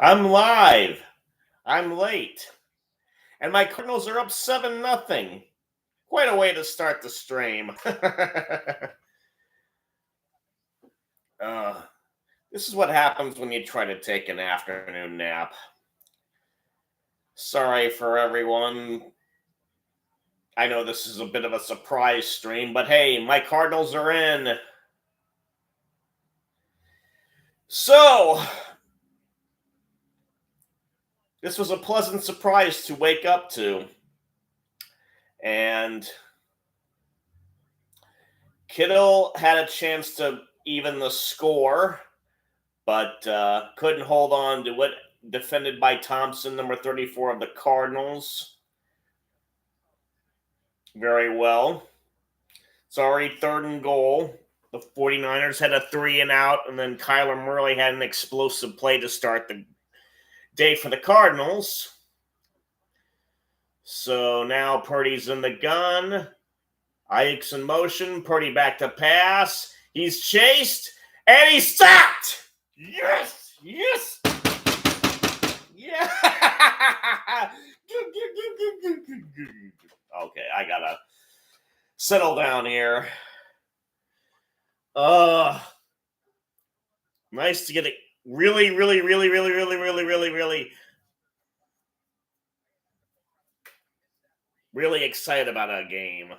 I'm live. I'm late. And my Cardinals are up 7-0. Quite a way to start the stream. uh, this is what happens when you try to take an afternoon nap. Sorry for everyone. I know this is a bit of a surprise stream, but hey, my Cardinals are in. So, this was a pleasant surprise to wake up to. And Kittle had a chance to even the score, but couldn't hold on to it. Defended by Thompson, number 34 of the Cardinals. Very well. It's already 3rd and goal. The 49ers had a 3 and out, and then Kyler Murray had an explosive play to start the day for the Cardinals. So now Purdy's in the gun. Ike's in motion. Purdy back to pass. He's chased, and he's stopped! Yes! Yes! Yeah! Okay, I gotta settle down here. Nice to get it really excited about a game.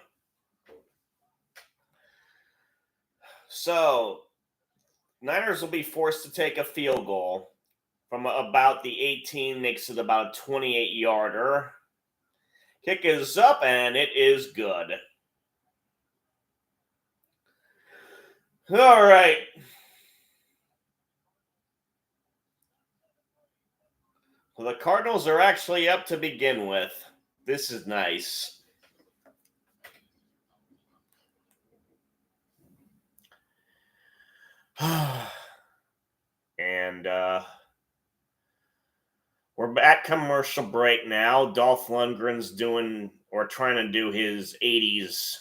So, Niners will be forced to take a field goal from about the 18, makes it about a 28-yarder. Kick is up, and it is good. All right. Well, the Cardinals are actually up to begin with. This is nice. And we're at commercial break now. Dolph Lundgren's trying to do his 80s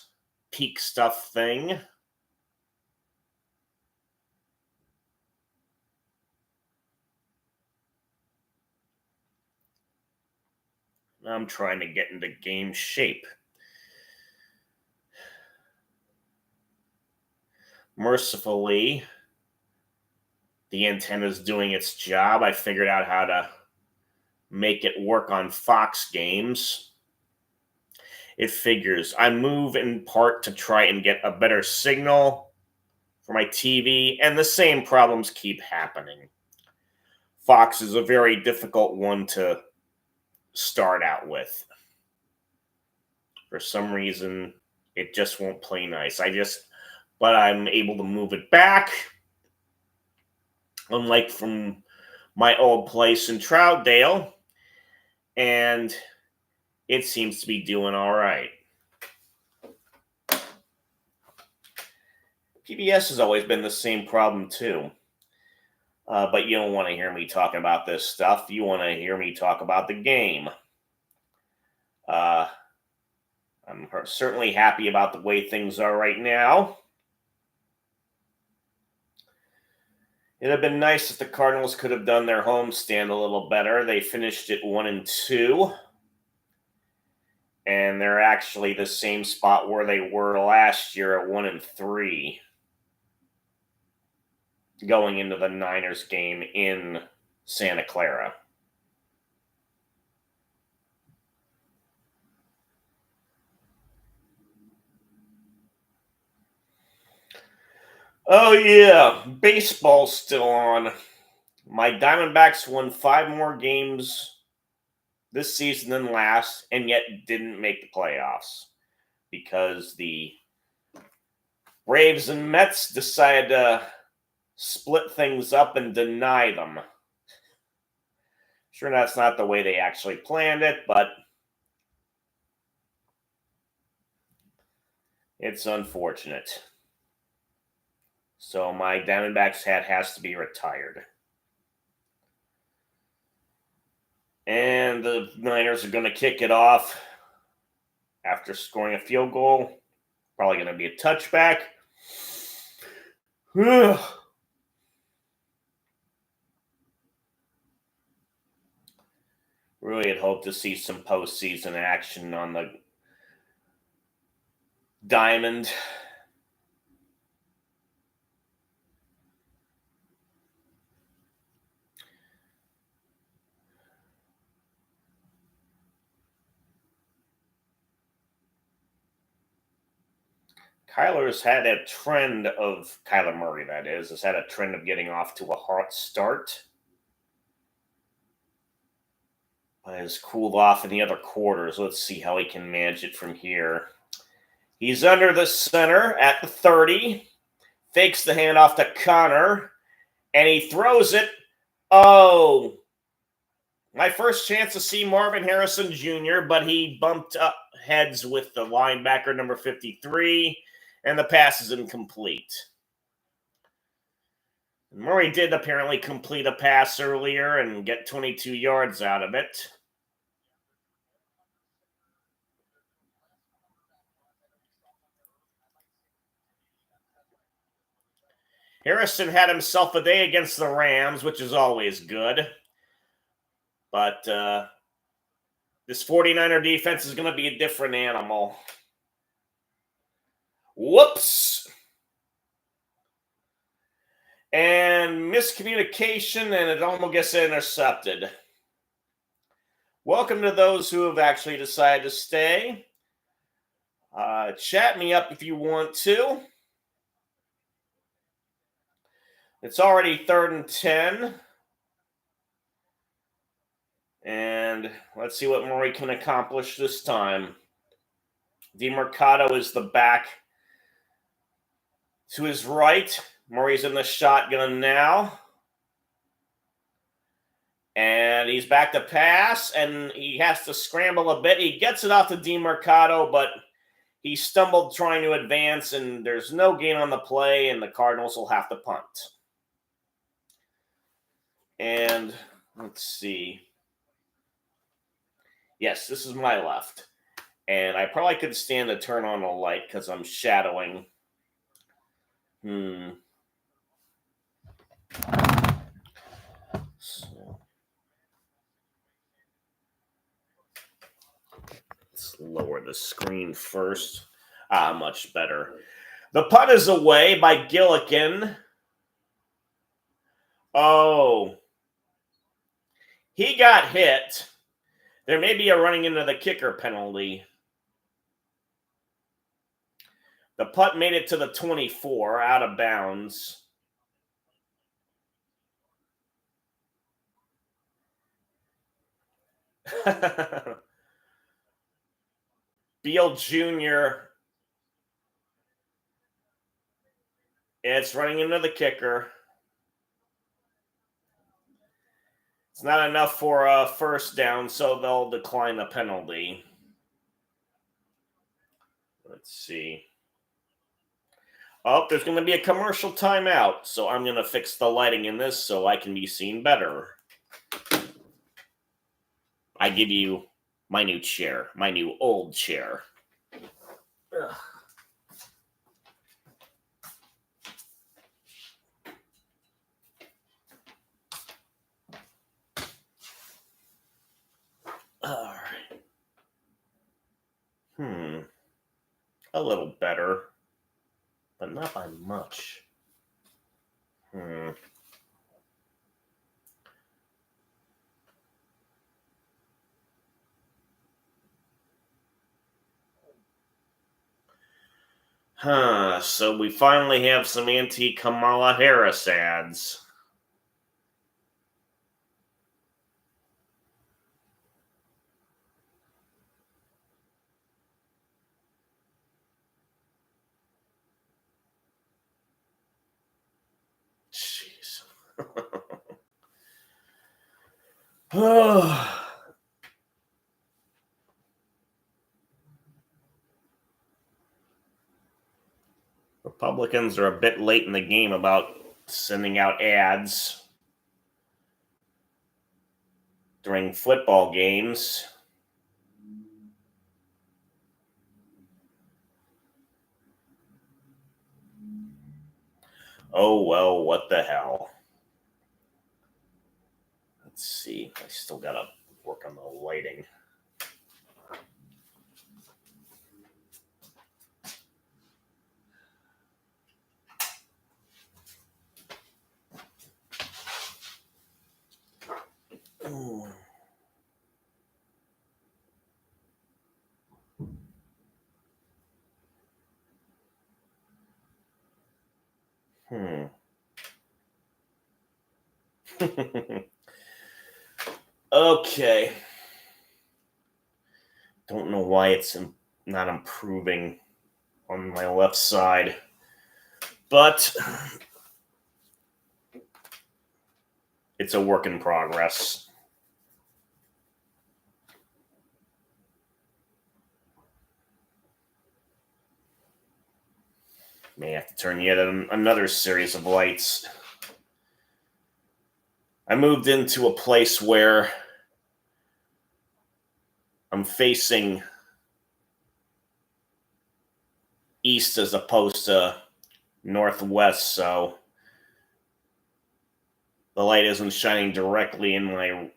peak stuff thing. I'm trying to get into game shape. Mercifully, the antenna's doing its job. I figured out how to make it work on Fox games. It figures. I move in part to try and get a better signal for my TV, and the same problems keep happening. Fox is a very difficult one to start out with. For some reason, it just won't play nice. But I'm able to move it back. Unlike from my old place in Troutdale, and it seems to be doing all right. PBS has always been the same problem too. But you don't want to hear me talking about this stuff. You want to hear me talk about the game. I'm certainly happy about the way things are right now. It'd have been nice if the Cardinals could have done their homestand a little better. They finished at 1-2. And they're actually the same spot where they were last year at 1-3. Going into the Niners game in Santa Clara. Oh yeah, baseball's still on. My Diamondbacks won 5 more games this season than last, and yet didn't make the playoffs because the Braves and Mets decided to split things up and deny them. Sure, that's not the way they actually planned it, but it's unfortunate. So my Diamondbacks hat has to be retired. And the Niners are going to kick it off after scoring a field goal. Probably going to be a touchback. Really had hoped to see some postseason action on the diamond. Kyler Murray, that is, has had a trend of getting off to a hot start. But has cooled off in the other quarters. Let's see how he can manage it from here. He's under the center at the 30. Fakes the handoff to Connor. And he throws it. Oh, my first chance to see Marvin Harrison Jr., but he bumped up heads with the linebacker number 53, and the pass is incomplete. Murray did apparently complete a pass earlier and get 22 yards out of it. Harrison had himself a day against the Rams, which is always good. But this 49er defense is going to be a different animal. Whoops! And miscommunication, and it almost gets intercepted. Welcome to those who have actually decided to stay. Chat me up if you want to. It's already 3rd and 10. And let's see what Murray can accomplish this time. DeMercado is the back to his right. Murray's in the shotgun now. And he's back to pass, and he has to scramble a bit. He gets it off to DeMercado, but he stumbled trying to advance, and there's no gain on the play, and the Cardinals will have to punt. And let's see. Yes, this is my left. And I probably could stand to turn on a light because I'm shadowing. So, let's lower the screen first. Much better. The punt is away by Gillikin. Oh. He got hit. There may be a running into the kicker penalty. The punt made it to the 24, out of bounds. Beal Jr. It's running into the kicker. It's not enough for a first down, so they'll decline the penalty. Let's see. Oh, there's going to be a commercial timeout, so I'm going to fix the lighting in this so I can be seen better. I give you my new chair, my new old chair. Ugh. All right. A little better, but not by much. So we finally have some anti-Kamala Harris ads. Jeez. Republicans are a bit late in the game about sending out ads during football games. Oh, what the hell. Let's see. I still got to Work on the lighting. Ooh. Okay. Don't know why it's not improving on my left side, but it's a work in progress. May have to turn yet another series of lights. I moved into a place where I'm facing east as opposed to northwest, so the light isn't shining directly in my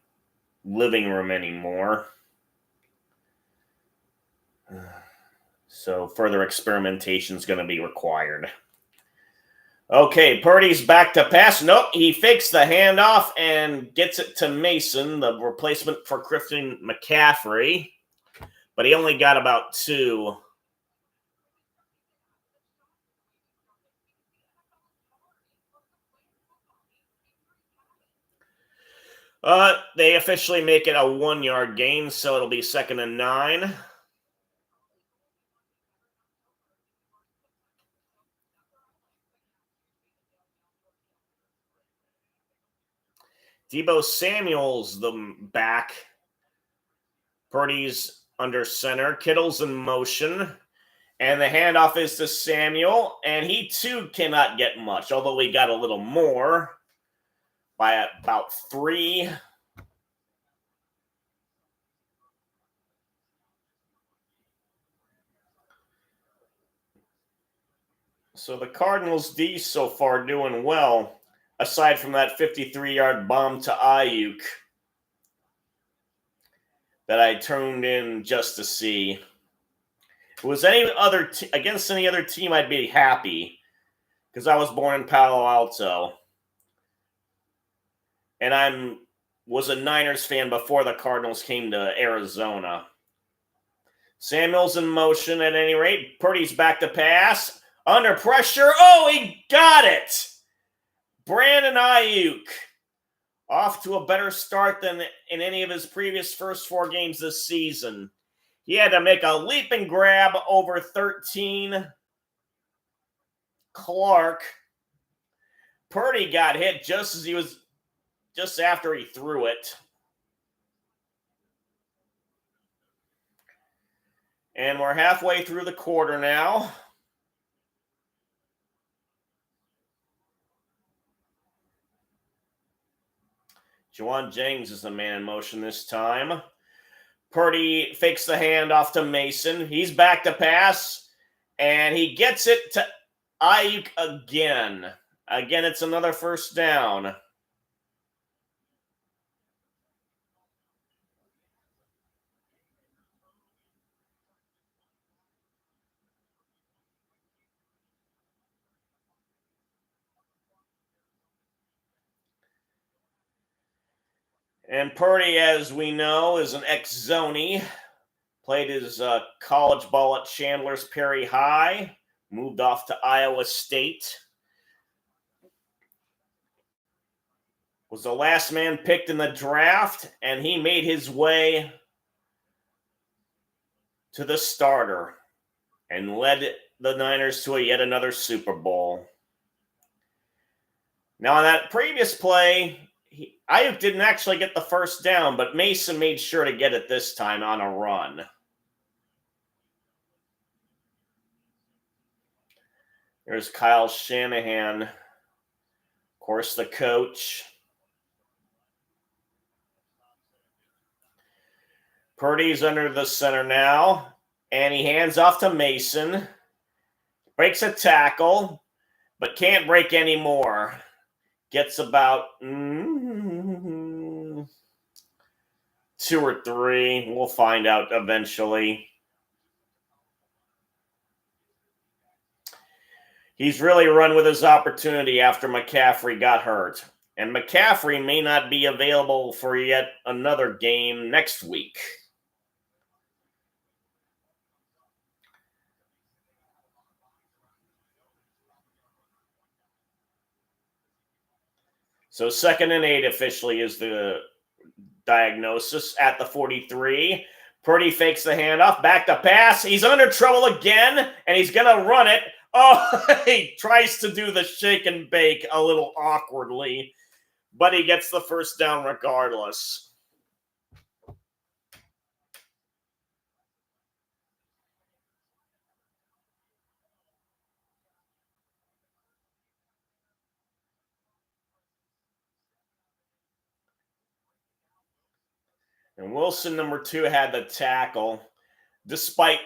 living room anymore. So further experimentation is going to be required. Okay, Purdy's back to pass. Nope, he fakes the handoff and gets it to Mason, the replacement for Christian McCaffrey. But he only got about 2. They officially make it a 1-yard gain, so it'll be 2nd and 9. Deebo Samuel's the back. Purdy's under center. Kittle's in motion. And the handoff is to Samuel. And he too cannot get much, although he got a little more by about 3. So the Cardinals D so far doing well, aside from that 53-yard bomb to Ayuk that I tuned in just to see. If it was any other against any other team, I'd be happy because I was born in Palo Alto, and I was a Niners fan before the Cardinals came to Arizona. Samuel's in motion at any rate. Purdy's back to pass. Under pressure. Oh, he got it! Brandon Ayuk off to a better start than in any of his previous first 4 games this season. He had to make a leap and grab over 13. Clark. Purdy got hit just after he threw it. And we're halfway through the quarter now. Juwan Jennings is the man in motion this time. Purdy fakes the handoff to Mason. He's back to pass, and he gets it to Ayuk again. Again, it's another first down. And Purdy, as we know, is an ex-Zoney. Played his college ball at Chandler's Perry High. Moved off to Iowa State. Was the last man picked in the draft, and he made his way to the starter and led the Niners to yet another Super Bowl. Now, on that previous play, Ayuk didn't actually get the first down, but Mason made sure to get it this time on a run. There's Kyle Shanahan, of course, the coach. Purdy's under the center now, and he hands off to Mason. Breaks a tackle, but can't break any more. Gets about 2 2 or 3. We'll find out eventually. He's really run with his opportunity after McCaffrey got hurt. And McCaffrey may not be available for yet another game next week. So 2nd and 8 officially is the diagnosis at the 43. Purdy fakes the handoff, back to pass. He's under trouble again, and he's going to run it. Oh, he tries to do the shake and bake a little awkwardly, but he gets the first down regardless. And Wilson, number 2, had the tackle, despite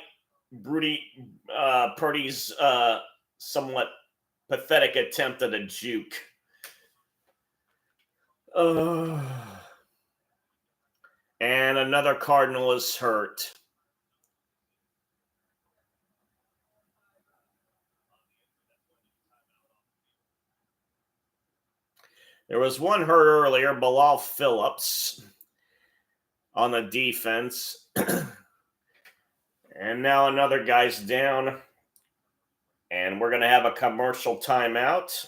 Purdy's somewhat pathetic attempt at a juke. And another Cardinal is hurt. There was one hurt earlier, Bilal Phillips, on the defense. And now another guy's down. And we're going to have a commercial timeout.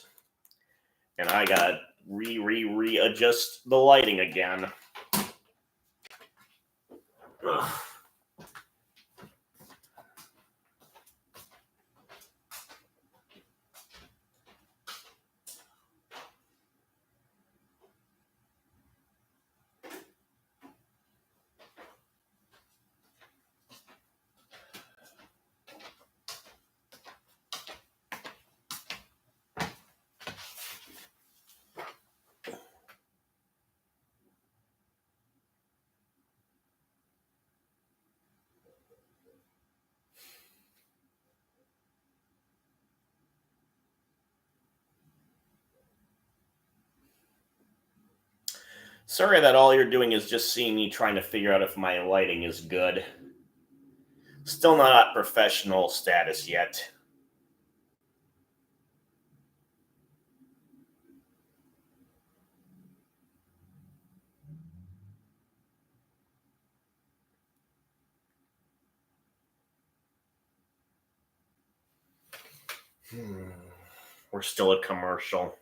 And I got to readjust the lighting again. Ugh. Sorry that all you're doing is just seeing me trying to figure out if my lighting is good. Still not at professional status yet. We're still a commercial.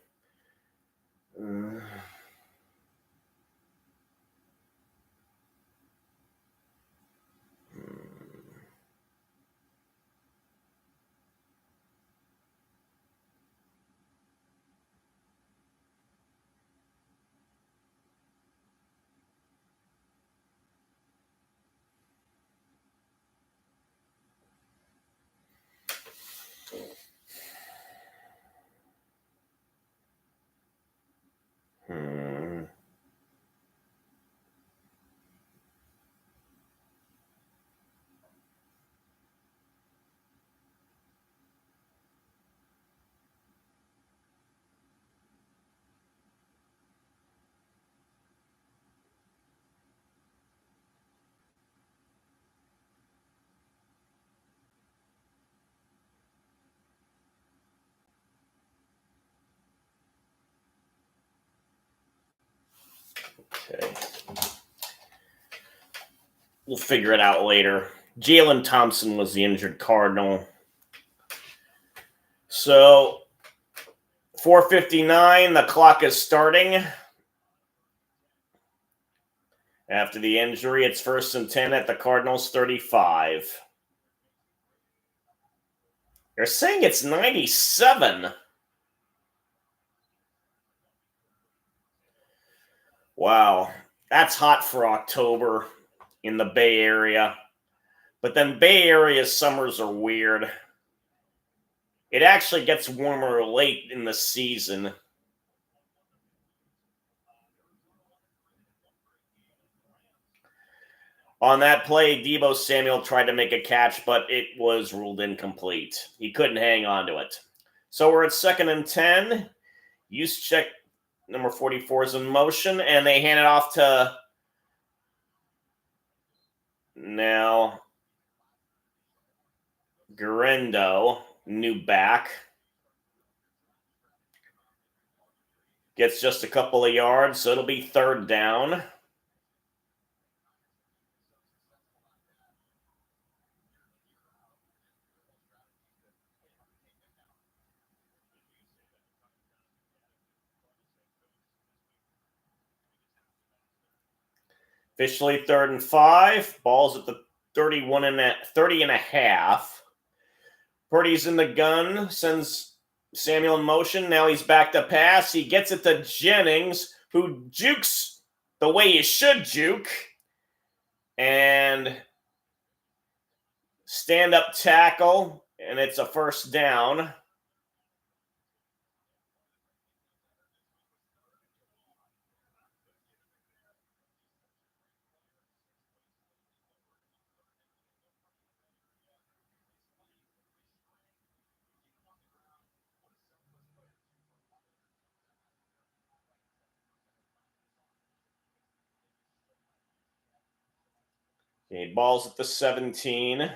Okay. We'll figure it out later. Jalen Thompson was the injured Cardinal. So, 4:59, the clock is starting. After the injury, it's 1st and 10 at the Cardinals 35. They're saying it's 97. Wow, that's hot for October in the Bay Area. But then Bay Area summers are weird. It actually gets warmer late in the season. On that play, Deebo Samuel tried to make a catch, but it was ruled incomplete. He couldn't hang on to it. So we're at 2nd and 10. Juszczyk, number 44, is in motion, and they hand it off to Now, Garendo, new back, gets just a couple of yards, so it'll be third down. Officially 3rd and 5. Ball's at the 30 and a half. Purdy's in the gun, sends Samuel in motion. Now he's back to pass. He gets it to Jennings, who jukes the way you should juke. And stand-up tackle, and it's a first down. Okay, ball's at the 17.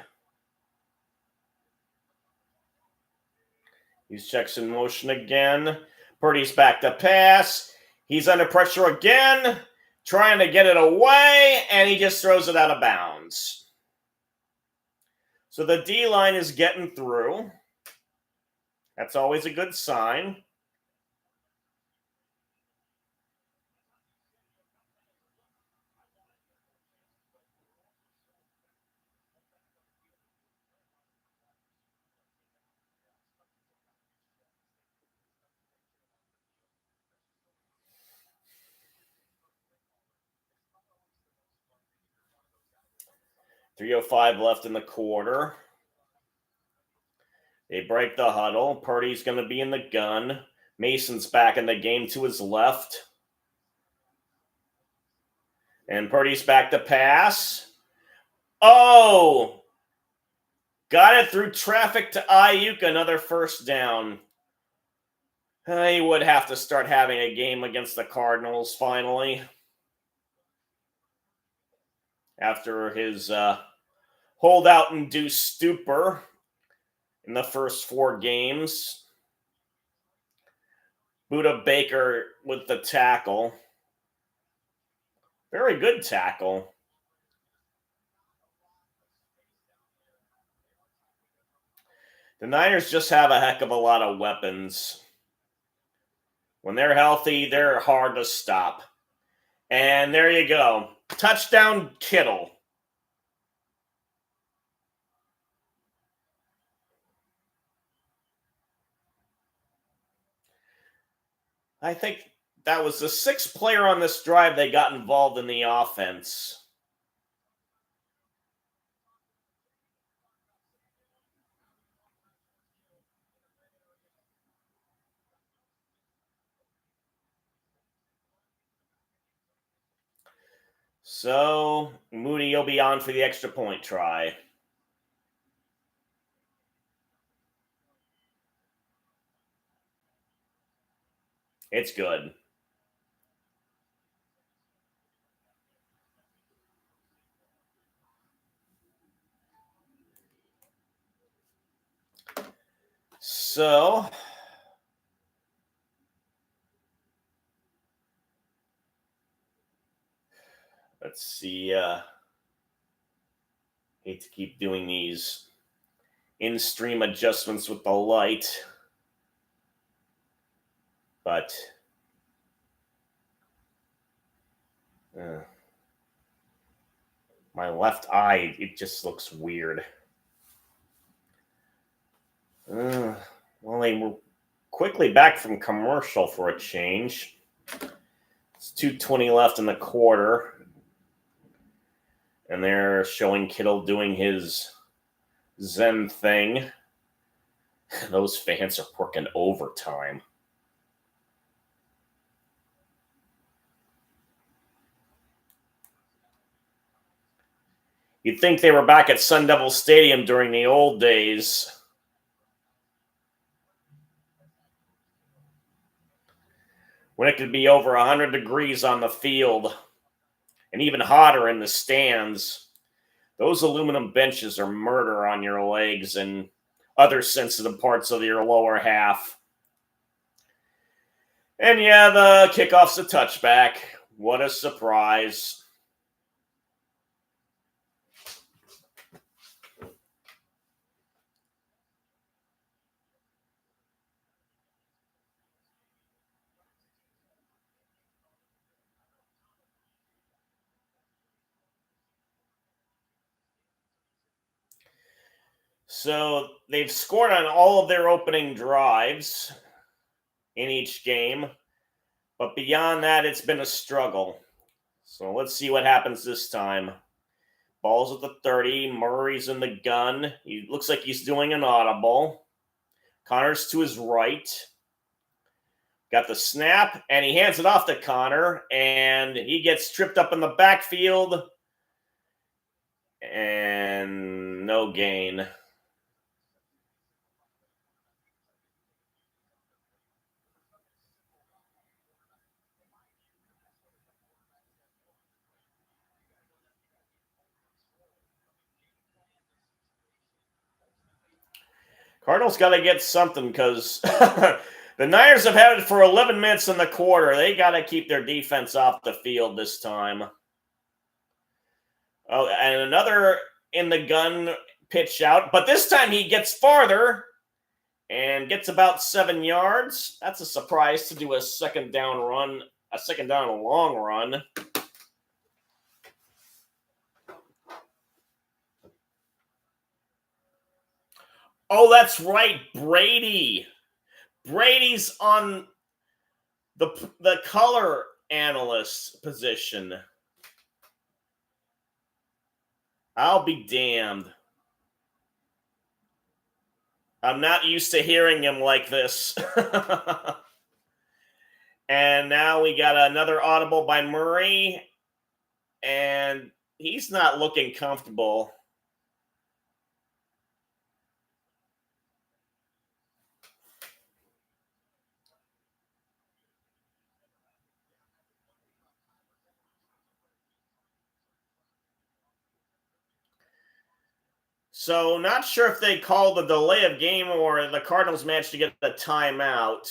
He's checks in motion again. Purdy's back to pass. He's under pressure again, trying to get it away, and he just throws it out of bounds. So the D-line is getting through. That's always a good sign. .305 left in the quarter. They break the huddle. Purdy's going to be in the gun. Mason's back in the game to his left. And Purdy's back to pass. Oh! Got it through traffic to Ayuk. Another first down. He would have to start having a game against the Cardinals finally. After his holdout-induced stupor in the first 4 games. Buda Baker with the tackle. Very good tackle. The Niners just have a heck of a lot of weapons. When they're healthy, they're hard to stop. And there you go. Touchdown, Kittle. I think that was the 6th player on this drive they got involved in the offense. So, Mooney will be on for the extra point try. It's good. So, let's see. Hate to keep doing these in-stream adjustments with the light, but my left eye, it just looks weird. Well, they were quickly back from commercial for a change. It's 2:20 left in the quarter. And they're showing Kittle doing his Zen thing. Those fans are working overtime. You'd think they were back at Sun Devil Stadium during the old days. When it could be over 100 degrees on the field and even hotter in the stands. Those aluminum benches are murder on your legs and other sensitive parts of your lower half. And yeah, the kickoff's a touchback. What a surprise. So they've scored on all of their opening drives in each game, but beyond that, it's been a struggle. So let's see what happens this time. Ball's at the 30. Murray's in the gun. He looks like he's doing an audible. Connor's to his right. Got the snap, and he hands it off to Connor, and he gets tripped up in the backfield. And no gain. Cardinals got to get something because the Niners have had it for 11 minutes in the quarter. They got to keep their defense off the field this time. Oh, and another in the gun pitch out, but this time he gets farther and gets about 7 yards. That's a surprise to do a second down long run. Oh, that's right, Brady. Brady's on the color analyst position. I'll be damned. I'm not used to hearing him like this. And now we got another audible by Murray, and he's not looking comfortable. So not sure if they called the delay of game or the Cardinals managed to get the timeout.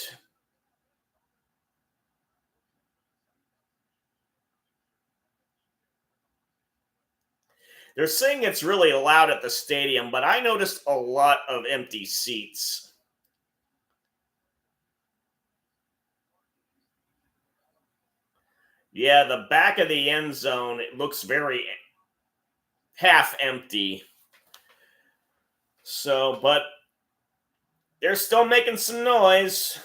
They're saying it's really loud at the stadium, but I noticed a lot of empty seats. Yeah, the back of the end zone, it looks very half empty. So, but they're still making some noise.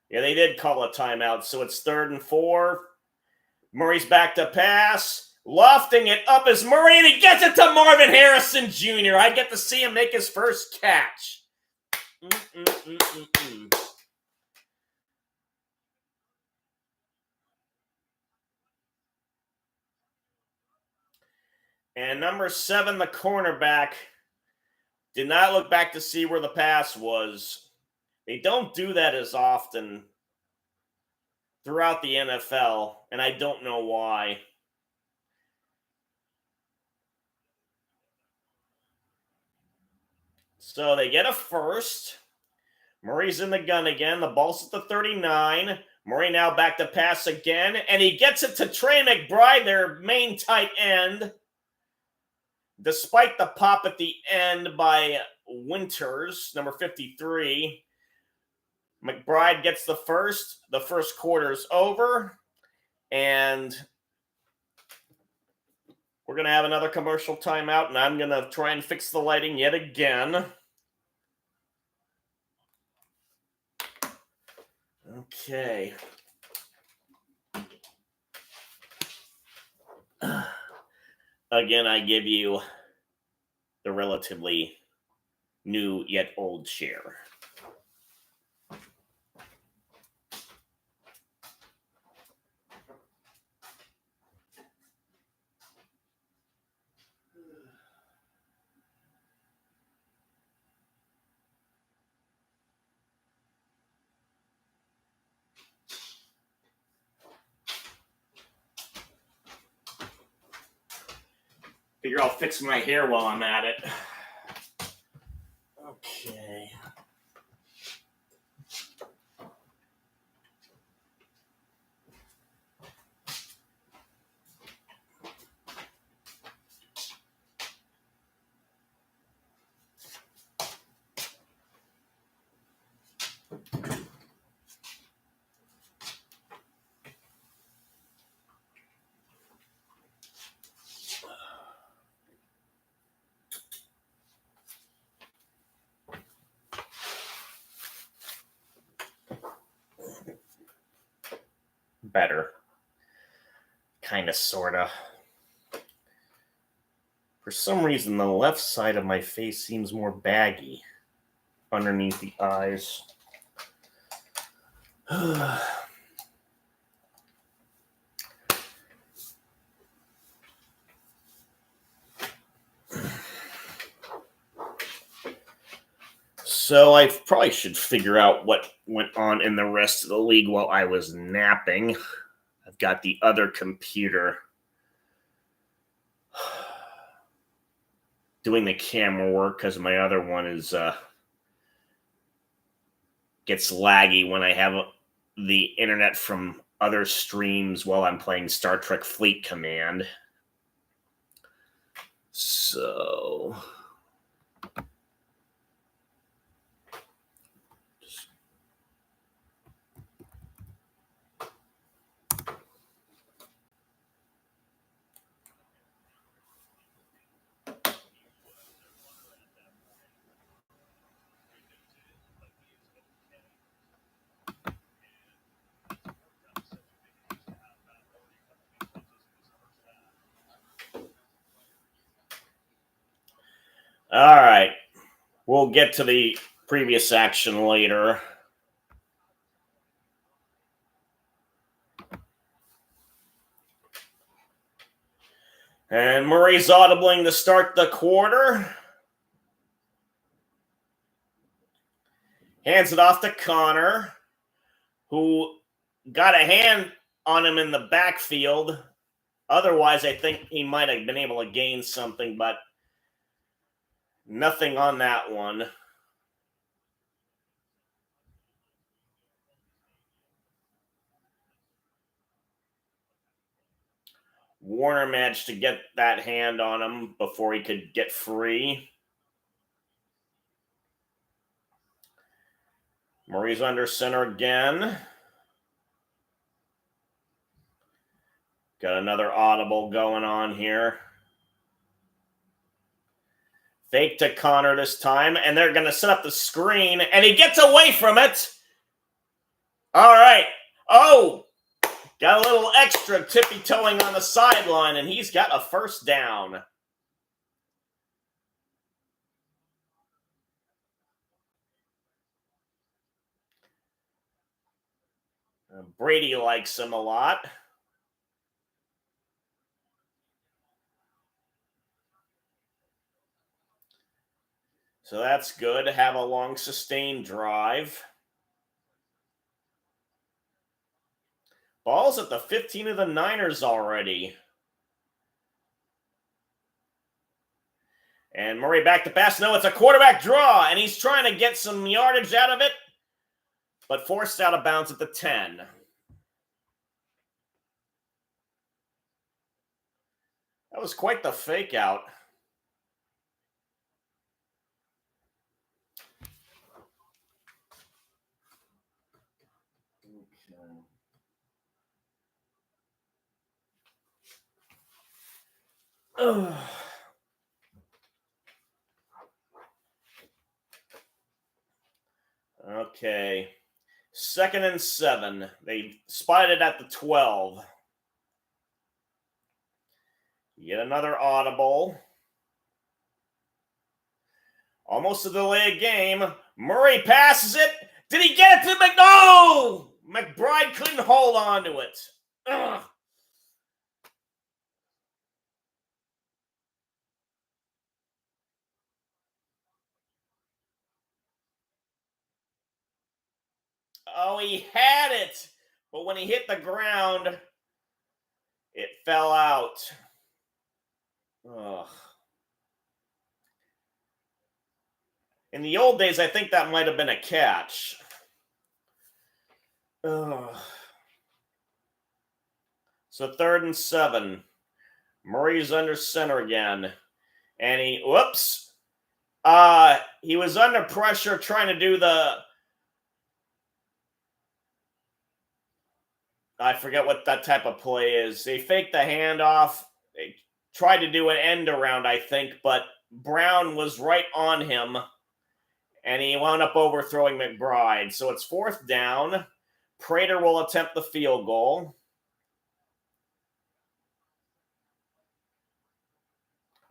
Yeah, they did call a timeout, so it's 3rd and 4. Murray's back to pass. Lofting it up is Murray, and he gets it to Marvin Harrison Jr. I get to see him make his first catch. And number 7, the cornerback, did not look back to see where the pass was. They don't do that as often throughout the NFL, and I don't know why. So they get a first. Murray's in the gun again. The ball's at the 39. Murray now back to pass again, and he gets it to Trey McBride, their main tight end. Despite the pop at the end by Winters, number 53, McBride gets the first. The first quarter's over, and we're going to have another commercial timeout, and I'm going to try and fix the lighting yet again. Okay. Again, I give you the relatively new yet old chair. Figure I'll fix my hair while I'm at it. Okay. Better. Kind of, sort of. For some reason, the left side of my face seems more baggy underneath the eyes. So I probably should figure out what went on in the rest of the league while I was napping. I've got the other computer doing the camera work because my other one is gets laggy when I have the internet from other streams while I'm playing Star Trek Fleet Command. So all right. We'll get to the previous action later. And Murray's audibling to start the quarter. Hands it off to Connor, who got a hand on him in the backfield. Otherwise, I think he might have been able to gain something, but nothing on that one. Warner managed to get that hand on him before he could get free. Murray's under center again. Got another audible going on here. Fake to Connor this time, and they're going to set up the screen, and he gets away from it. All right. Oh, got a little extra tippy-toeing on the sideline, and he's got a first down. Brady likes him a lot. So that's good to have a long, sustained drive. Ball's at the 15 of the Niners already. And Murray back to pass. No, it's a quarterback draw, and he's trying to get some yardage out of it, but forced out of bounds at the 10. That was quite the fake out. Okay. Okay. 2nd and 7. They spotted it at the 12. Yet another audible. Almost a delay of game. Murray passes it. Did he get it to McDowell? McBride couldn't hold on to it. Ugh. Oh, he had it. But when he hit the ground, it fell out. Ugh. In the old days, I think that might have been a catch. Ugh. So 3rd and 7. Murray's under center again. And whoops. He was under pressure trying to do I forget what that type of play is. They faked the handoff. They tried to do an end around, I think, but Brown was right on him, and he wound up overthrowing McBride. So it's 4th down. Prater will attempt the field goal.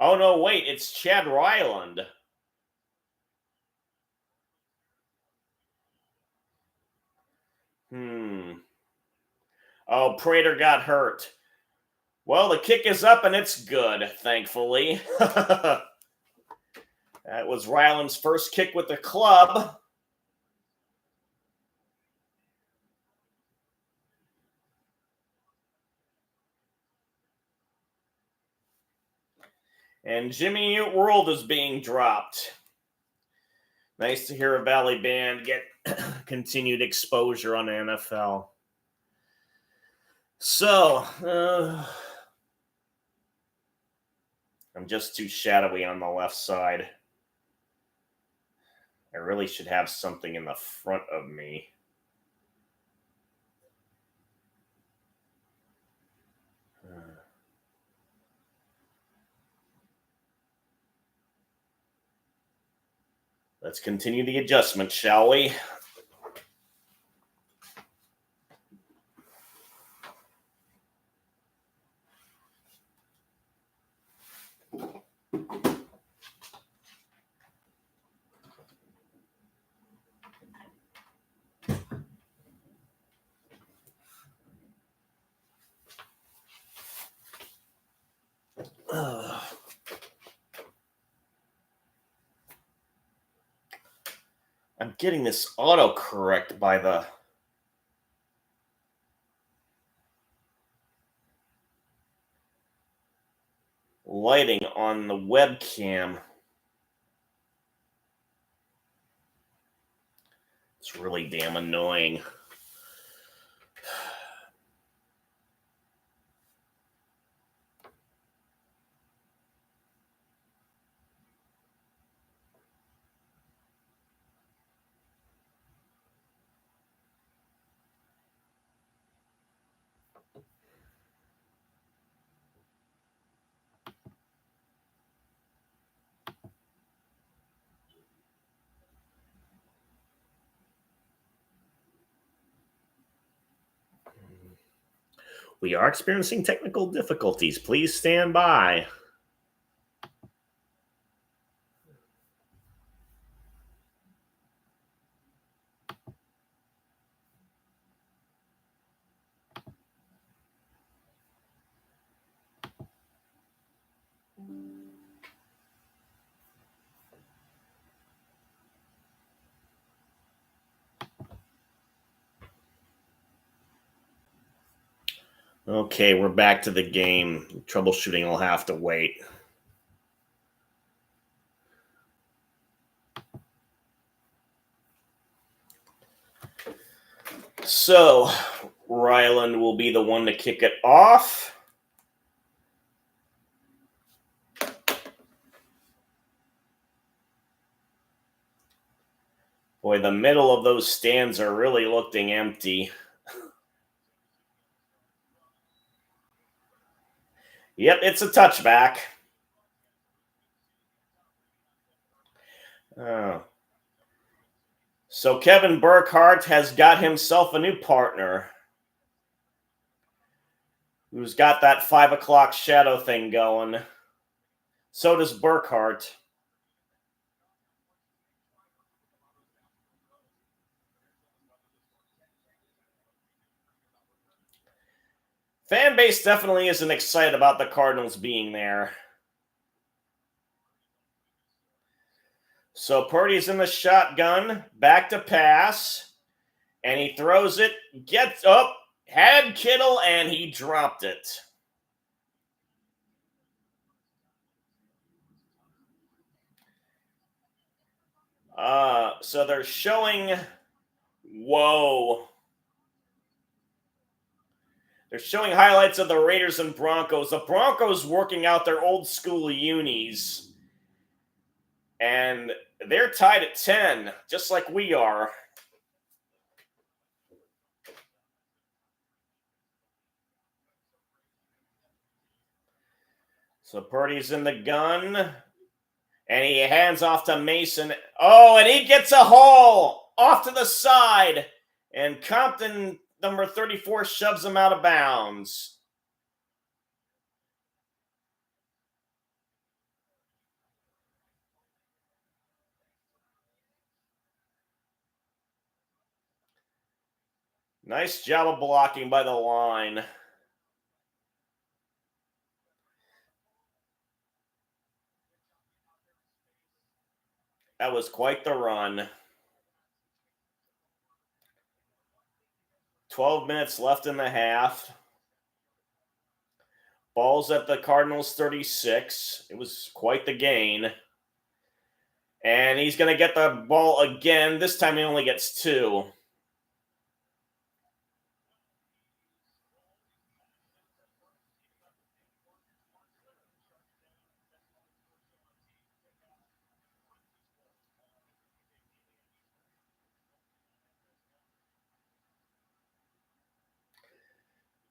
Oh, no, wait, it's Chad Ryland. Oh, Prater got hurt. Well, the kick is up, and it's good, thankfully. That was Ryland's first kick with the club. And Jimmy Eat World is being dropped. Nice to hear a Valley band get continued exposure on the NFL. So, I'm just too shadowy on the left side. I really should have something in the front of me. Let's continue the adjustment, shall we? I'm getting this autocorrect by the lighting on the webcam. It's really damn annoying. We are experiencing technical difficulties. Please stand by. Okay, we're back to the game. Troubleshooting will have to wait. So, Ryland will be the one to kick it off. Boy, the middle of those stands are really looking empty. Yep, it's a touchback. Oh. So Kevin Burkhardt has got himself a new partner who's got that 5 o'clock shadow thing going. So does Burkhardt. Fan base definitely isn't excited about the Cardinals being there. So Purdy's in the shotgun, back to pass, and he throws it, gets up, had Kittle, and he dropped it. So they're showing. Whoa. They're showing highlights of the Raiders and Broncos. The Broncos working out their old school unis. And they're tied at 10, just like we are. So Purdy's in the gun. And he hands off to Mason. Oh, and he gets a hole off to the side. And Compton, number 34, shoves him out of bounds. Nice job of blocking by the line. That was quite the run. 12 minutes left in the half. Ball's at the Cardinals 36. It was quite the gain. And he's going to get the ball again. This time he only gets 2.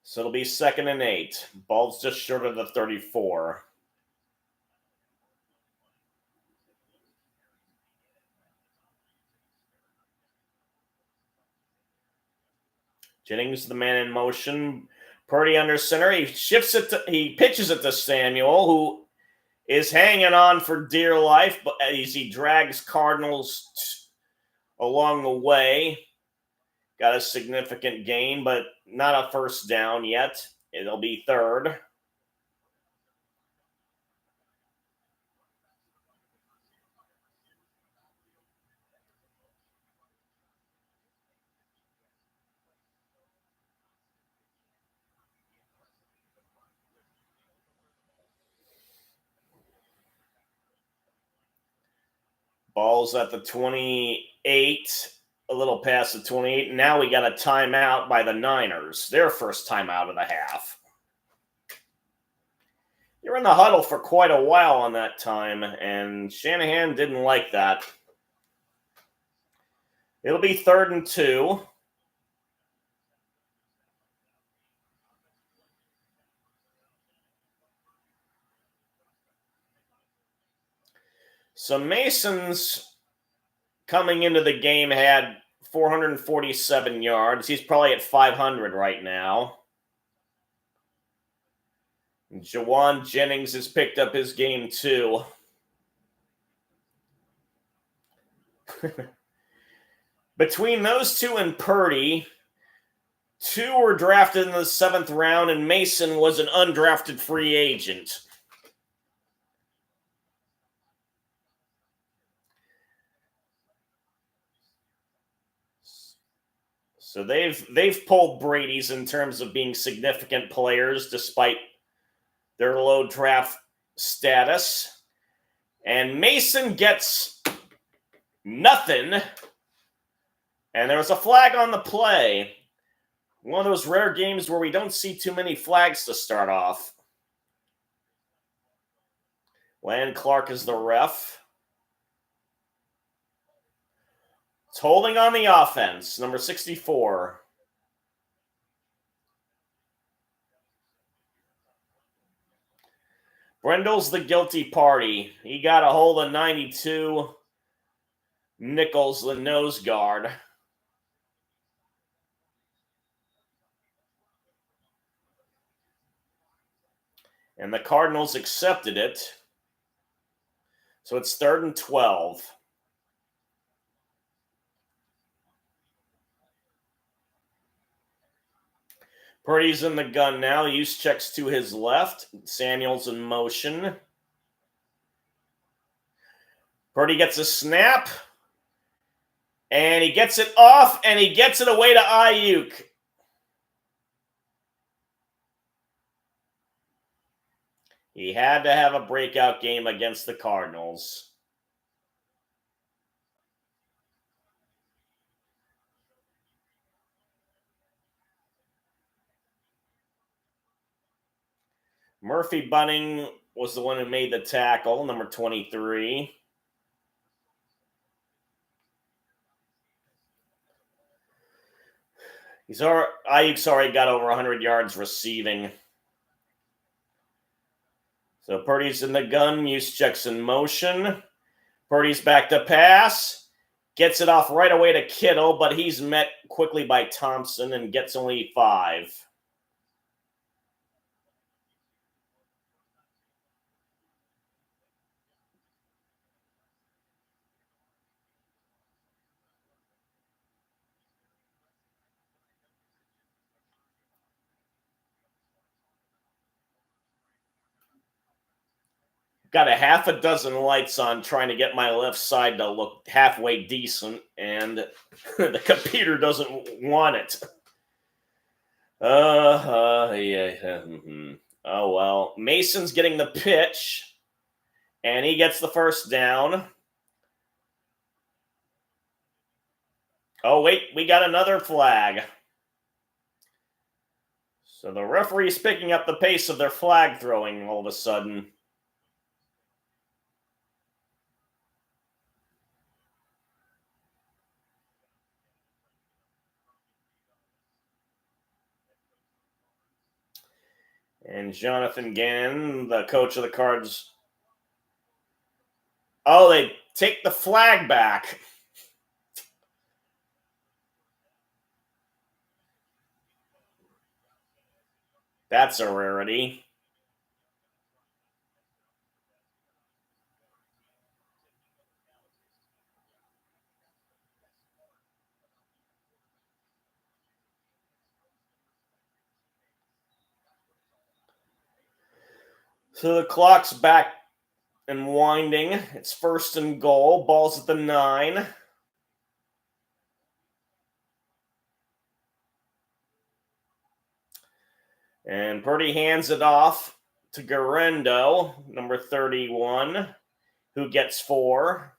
So it'll be 2nd and 8. Ball's just short of the 34. Jennings, the man in motion. Purdy under center. He shifts it. He pitches it to Samuel, who is hanging on for dear life, but as he drags Cardinals along the way. Got a significant gain, but not a first down yet. It'll be 3rd. Ball's at the 28, a little past the 28. Now we got a timeout by the Niners, their first timeout of the half. They were in the huddle for quite a while on that time, and Shanahan didn't like that. It'll be 3rd and 2. So Mason's coming into the game had 447 yards. He's probably at 500 right now. Jawan Jennings has picked up his game too. Between those two and Purdy, 2 were drafted in the 7th round, and Mason was an undrafted free agent. So they've pulled Brady's in terms of being significant players despite their low draft status. And Mason gets nothing. And there was a flag on the play. One of those rare games where we don't see too many flags to start off. Land Clark is the ref. It's holding on the offense, number 64. Brendel's the guilty party. He got a hold of 92. Nichols, the nose guard. And the Cardinals accepted it. So it's 3rd and 12. Purdy's in the gun now. Juszczyk's to his left. Samuel's in motion. Purdy gets a snap. And he gets it off, and he gets it away to Ayuk. He had to have a breakout game against the Cardinals. Murphy Bunning was the one who made the tackle, number 23. Ayuk's already got over 100 yards receiving. So Purdy's in the gun. Juszczyk's in motion. Purdy's back to pass. Gets it off right away to Kittle, but he's met quickly by Thompson and gets only 5. Got a half a dozen lights on trying to get my left side to look halfway decent, and the computer doesn't want it. Yeah. Oh, well. Mason's getting the pitch, and he gets the first down. Oh, wait, we got another flag. So the referee's picking up the pace of their flag throwing all of a sudden. And Jonathan Gann, the coach of the Cards. Oh, they take the flag back. That's a rarity. So the clock's back and winding. It's 1st and goal. Ball's at the 9. And Purdy hands it off to Garendo, number 31, who gets 4.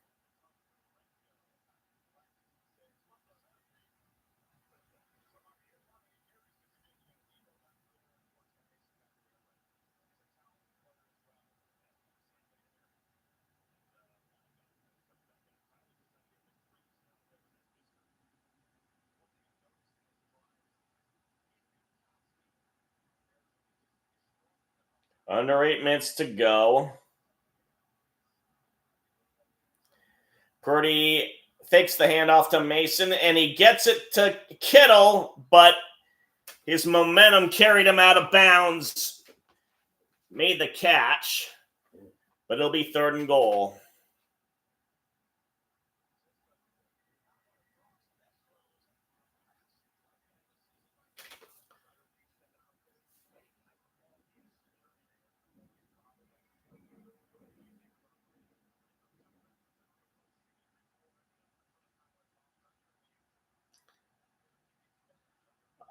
Under 8 minutes to go. Purdy fakes the handoff to Mason, and he gets it to Kittle, but his momentum carried him out of bounds. Made the catch, but it'll be 3rd and goal.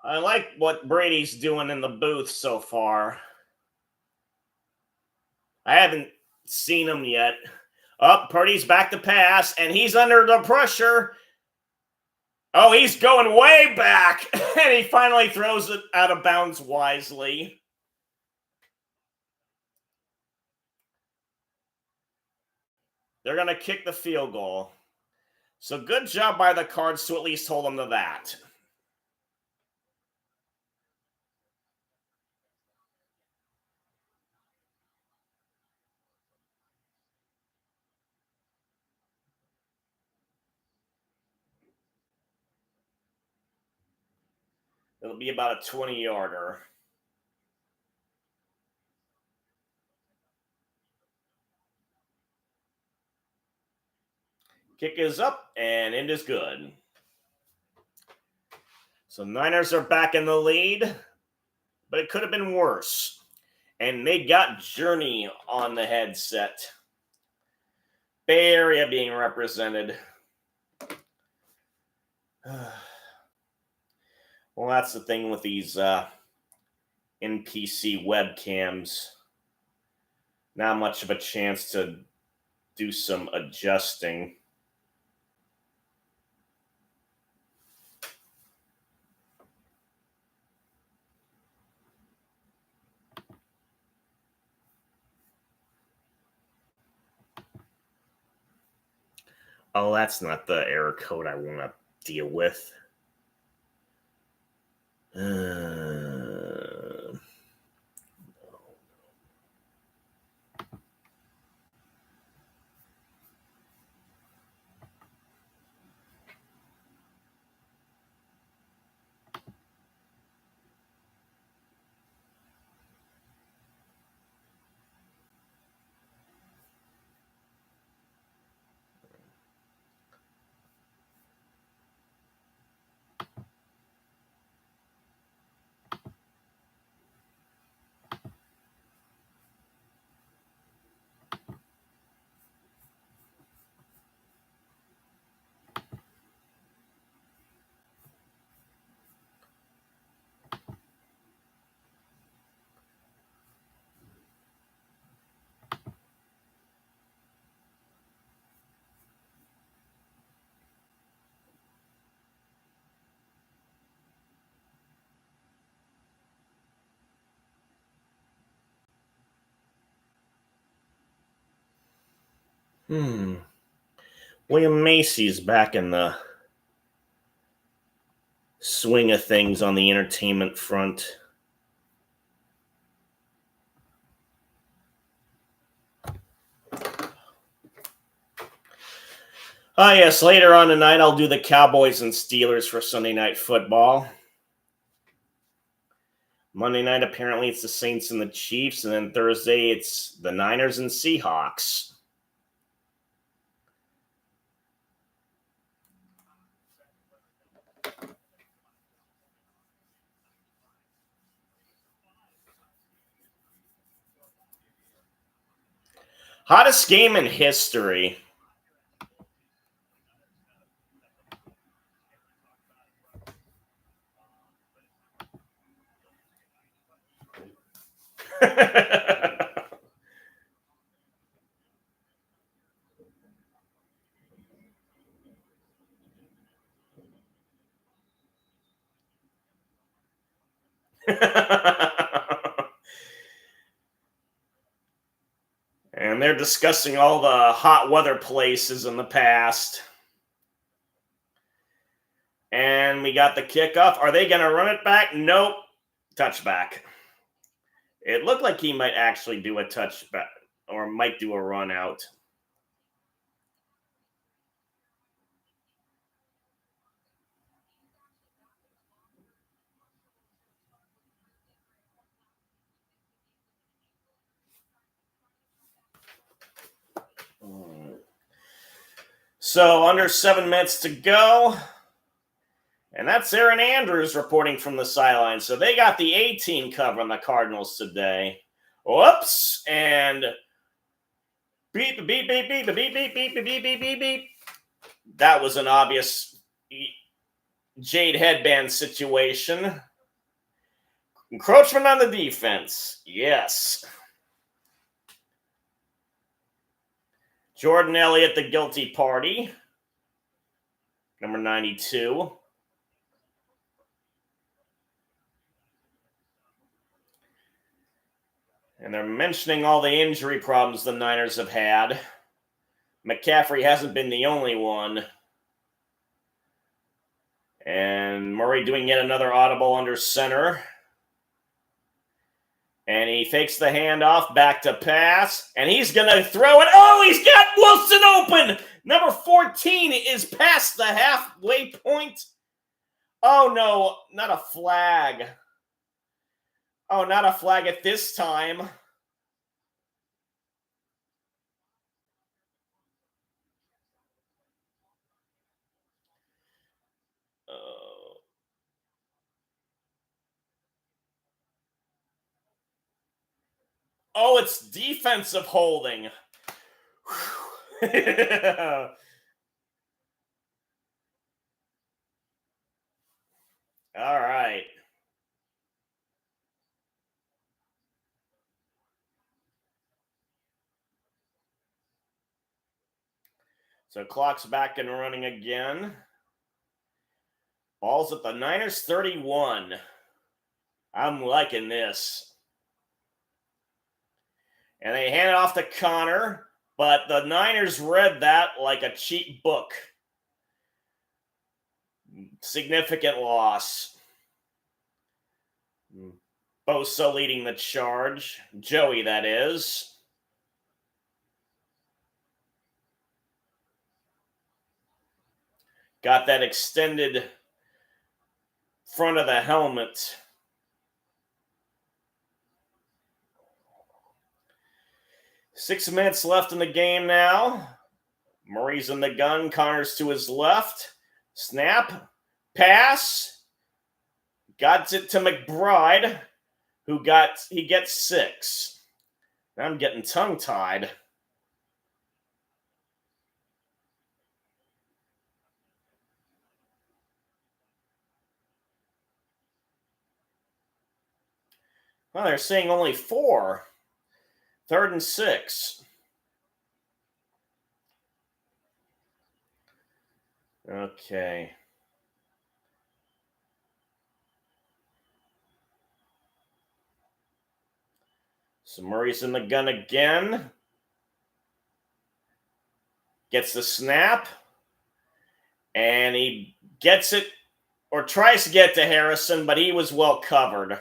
I like what Brady's doing in the booth so far. I haven't seen him yet. Purdy's back to pass, and he's under the pressure. Oh, he's going way back, and he finally throws it out of bounds wisely. They're going to kick the field goal. So good job by the Cards to at least hold them to that. It'll be about a 20-yarder. Kick is up, and it is good. So Niners are back in the lead, but it could have been worse. And they got Journey on the headset. Bay Area being represented. Well, that's the thing with these NPC webcams. Not much of a chance to do some adjusting. Oh, that's not the error code I want to deal with. Uh, William Macy's back in the swing of things on the entertainment front. Ah, yes, later on tonight I'll do the Cowboys and Steelers for Sunday Night Football. Monday night, apparently, it's the Saints and the Chiefs, and then Thursday, it's the Niners and Seahawks. Hottest game in history. And they're discussing all the hot weather places in the past. And we got the kickoff. Are they going to run it back? Nope. Touchback. It looked like he might actually do a touchback or might do a run out. So under 7 minutes to go. And that's Aaron Andrews reporting from the sideline. So they got the 18 cover on the Cardinals today. Whoops. And beep, beep, beep, beep, beep, beep, beep, beep, beep, beep, beep, beep. That was an obvious Jade headband situation. Encroachment on the defense. Yes. Jordan Elliott, the guilty party. Number 92. And they're mentioning all the injury problems the Niners have had. McCaffrey hasn't been the only one. And Murray doing yet another audible under center. And he fakes the handoff, back to pass. And he's going to throw it. Oh, he's got Wilson open. Number 14 is past the halfway point. Oh, no, not a flag. Oh, not a flag at this time. Oh, it's defensive holding. All right. So clock's back and running again. Ball's at the Niners 31. I'm liking this. And they hand it off to Connor. But the Niners read that like a cheap book. Significant loss. Bosa leading the charge. Joey, that is. Got that extended front of the helmet. Six minutes left in the game now. Murray's in the gun. Connors to his left. Snap. Pass. Got it to McBride, he gets 6. I'm getting tongue-tied. Well, they're saying only 4. 3rd and 6. Okay. So Murray's in the gun again. Gets the snap. And he gets it, or tries to get to Harrison, but he was well covered.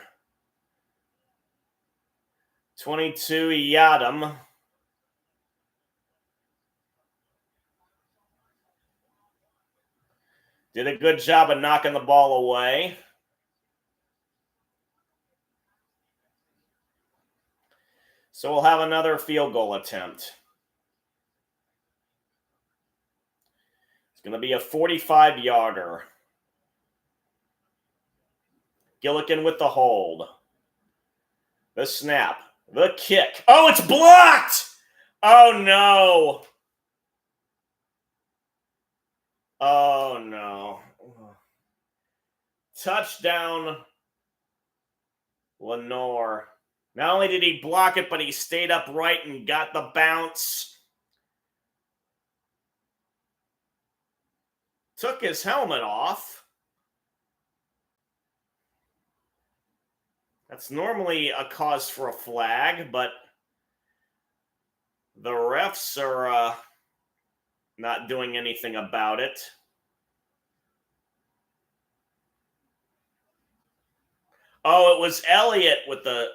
22, he got him. Did a good job of knocking the ball away. So we'll have another field goal attempt. It's going to be a 45-yarder. Gillikin with the hold. The snap. The kick. Oh, it's blocked! Oh, no. Oh, no. Touchdown, Lenore. Not only did he block it, but he stayed upright and got the bounce. Took his helmet off. That's normally a cause for a flag, but the refs are not doing anything about it. Oh, it was Elliott with the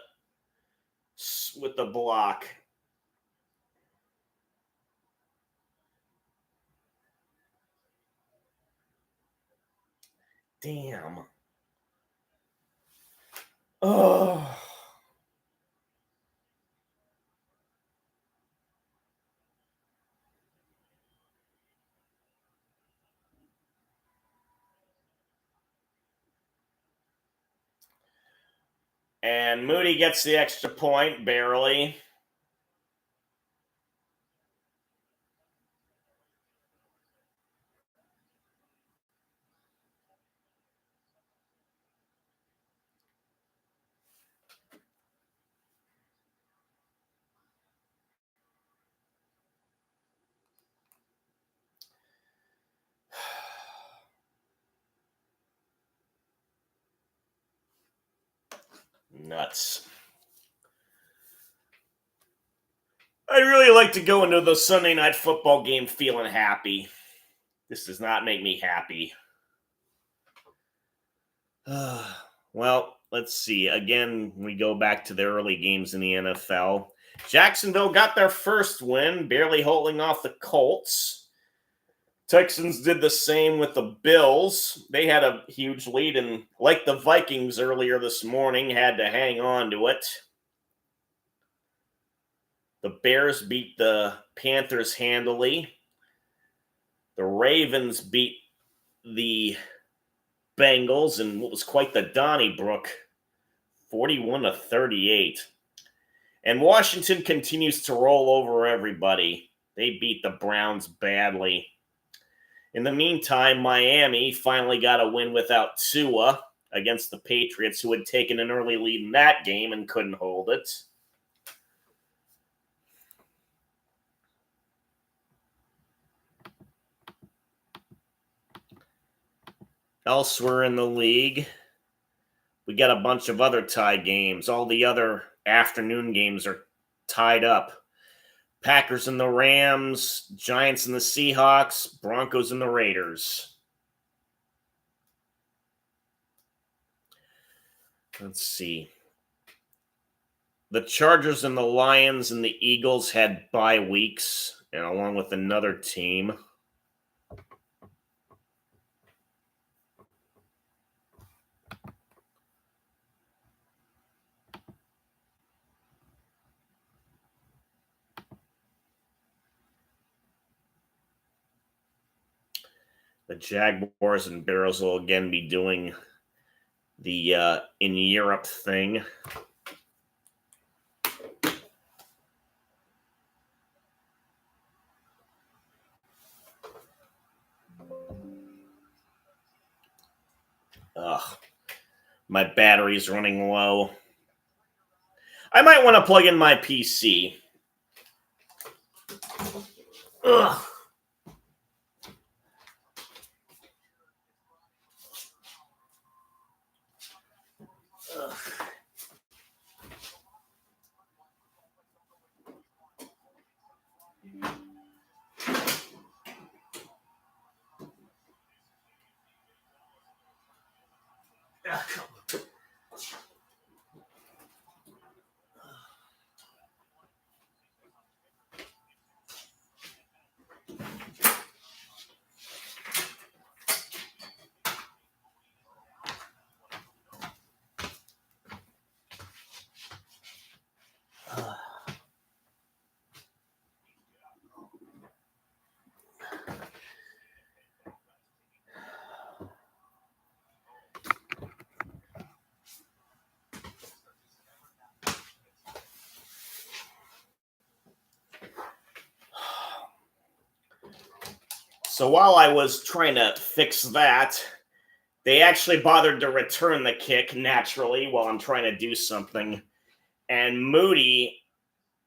block. Damn. Oh. And Moody gets the extra point, barely. Nuts. I'd really like to go into the Sunday night football game feeling happy. This does not make me happy. Well, let's see. Again, we go back to the early games in the NFL. Jacksonville got their first win, barely holding off the Colts. Texans did the same with the Bills. They had a huge lead and, like the Vikings earlier this morning, had to hang on to it. The Bears beat the Panthers handily. The Ravens beat the Bengals in what was quite the Donnybrook, 41-38. And Washington continues to roll over everybody. They beat the Browns badly. In the meantime, Miami finally got a win without Tua against the Patriots, who had taken an early lead in that game and couldn't hold it. Elsewhere in the league, we got a bunch of other tie games. All the other afternoon games are tied up. Packers and the Rams, Giants and the Seahawks, Broncos and the Raiders. Let's see. The Chargers and the Lions and the Eagles had bye weeks, and along with another team. The Jaguars and Bears will again be doing the in Europe thing. Ugh, my battery's running low. I might want to plug in my PC. Ugh. So while I was trying to fix that, they actually bothered to return the kick naturally while I'm trying to do something. And Moody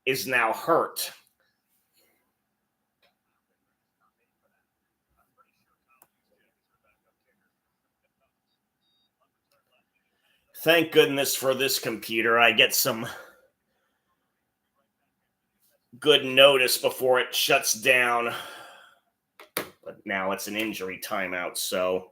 is now hurt. Thank goodness for this computer. I get some good notice before it shuts down. But now it's an injury timeout, so...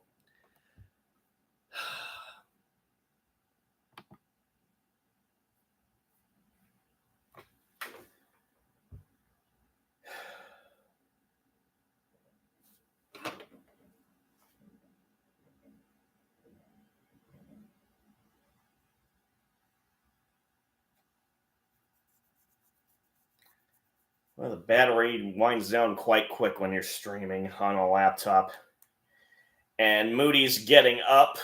Well, the battery winds down quite quick when you're streaming on a laptop. And Moody's getting up.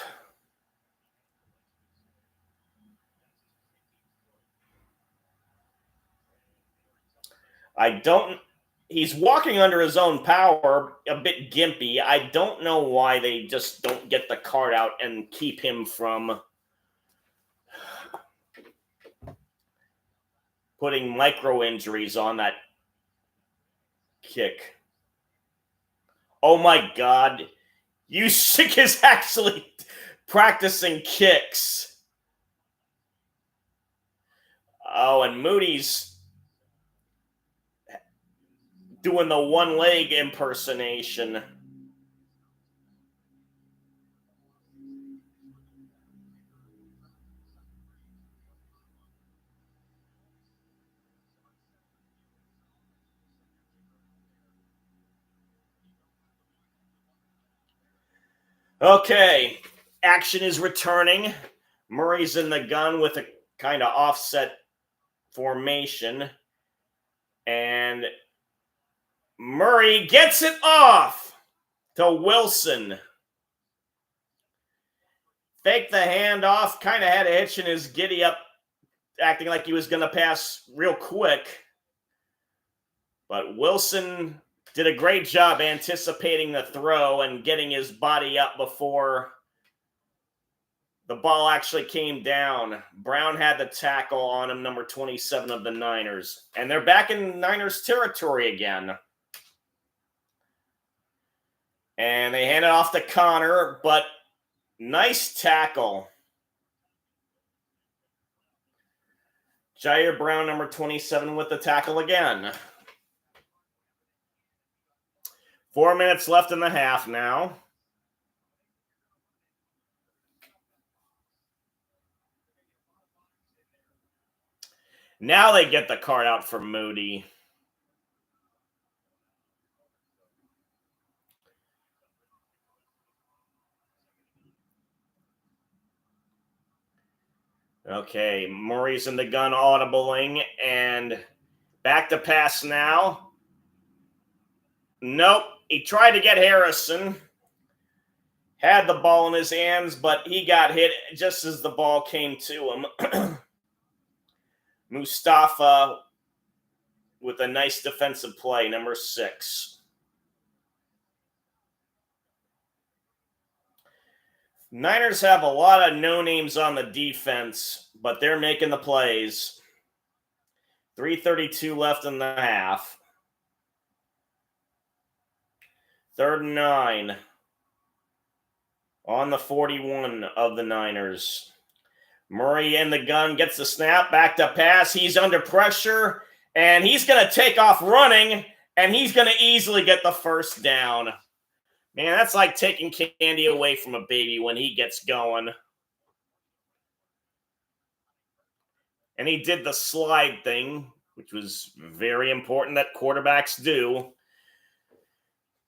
He's walking under his own power, a bit gimpy. I don't know why they just don't get the card out and keep him from putting micro injuries on that kick. Oh my God. Usyk is actually practicing kicks. Oh, and Moody's doing the one leg impersonation. Okay, action is returning. Murray's in the gun with a kind of offset formation. And Murray gets it off to Wilson. Faked the handoff, kind of had a hitch in his giddy up, acting like he was going to pass real quick. But Wilson did a great job anticipating the throw and getting his body up before the ball actually came down. Brown had the tackle on him, number 27 of the Niners. And they're back in Niners territory again. And they hand it off to Connor, but nice tackle. Jair Brown, number 27, with the tackle again. 4 minutes left in the half now. Now they get the card out for Moody. Okay, Murray's in the gun audibling, and back to pass now. Nope, he tried to get Harrison. Had the ball in his hands, but he got hit just as the ball came to him. Mustafa with a nice defensive play, number 6. Niners have a lot of no-names on the defense, but they're making the plays. 3:32 left in the half. 3rd and 9 on the 41 of the Niners. Murray in the gun, gets the snap, back to pass. He's under pressure, and he's going to take off running, and he's going to easily get the first down. Man, that's like taking candy away from a baby when he gets going. And he did the slide thing, which was very important that quarterbacks do.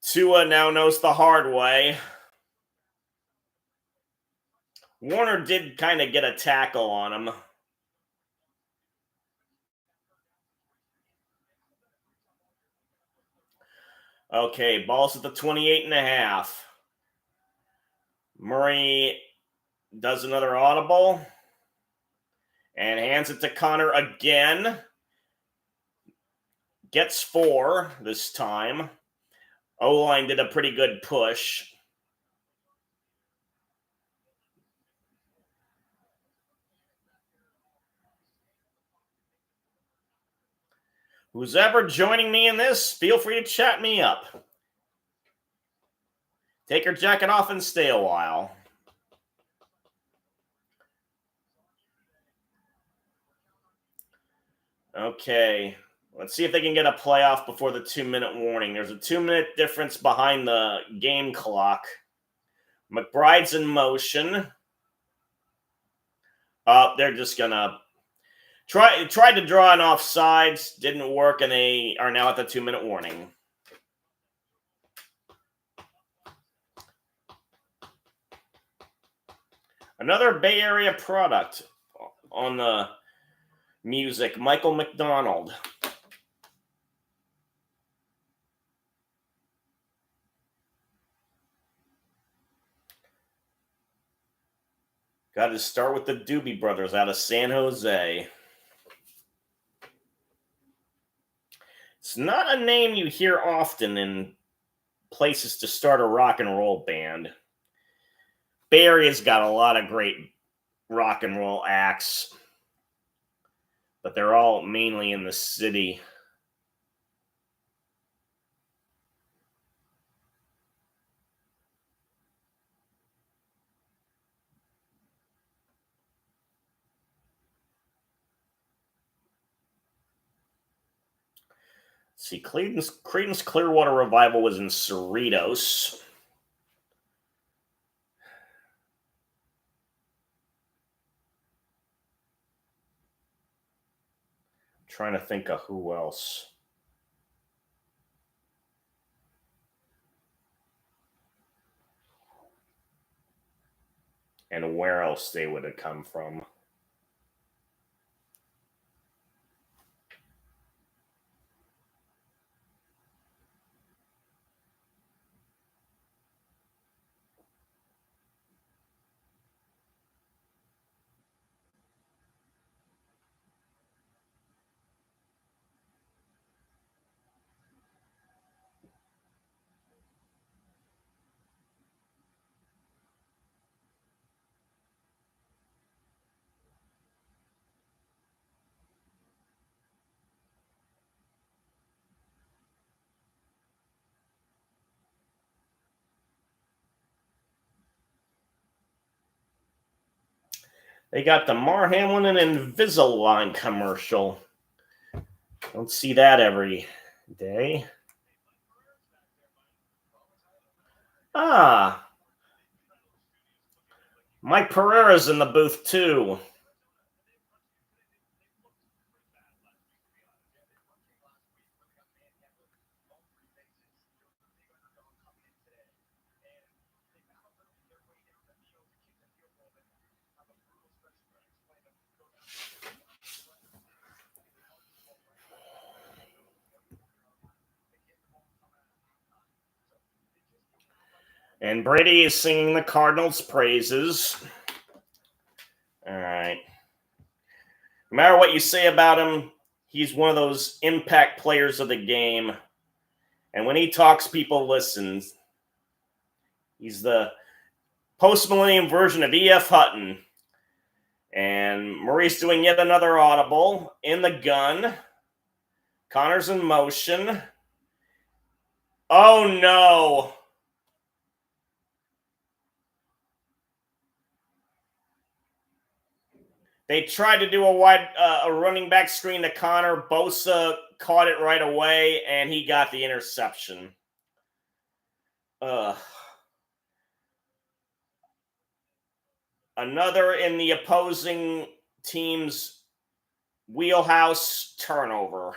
Tua now knows the hard way. Warner did kind of get a tackle on him. Okay, ball's at the 28.5. Murray does another audible and hands it to Connor again. Gets 4 this time. O-line did a pretty good push. Who's ever joining me in this, feel free to chat me up. Take your jacket off and stay a while. Okay, let's see if they can get a playoff before the 2-minute warning. There's a 2-minute difference behind the game clock. McBride's in motion. They're just going to tried to draw an offsides, didn't work, and they are now at the 2-minute warning. Another Bay Area product on the music, Michael McDonald. Got to start with the Doobie Brothers out of San Jose. It's not a name you hear often in places to start a rock and roll band. Bay Area's got a lot of great rock and roll acts, but they're all mainly in the city. See, Creedence Clearwater Revival was in Cerritos. I'm trying to think of who else. And where else they would have come from. They got the Mar Hamlin and Invisalign commercial. Don't see that every day. Ah, Mike Pereira's in the booth too. And Brady is singing the Cardinals' praises. All right. No matter what you say about him, he's one of those impact players of the game. And when he talks, people listen. He's the post-millennium version of E.F. Hutton. And Murray's doing yet another audible in the gun. Connor's in motion. Oh, no. They tried to do a running back screen to Connor. Bosa caught it right away, and he got the interception. Another in the opposing team's wheelhouse turnover.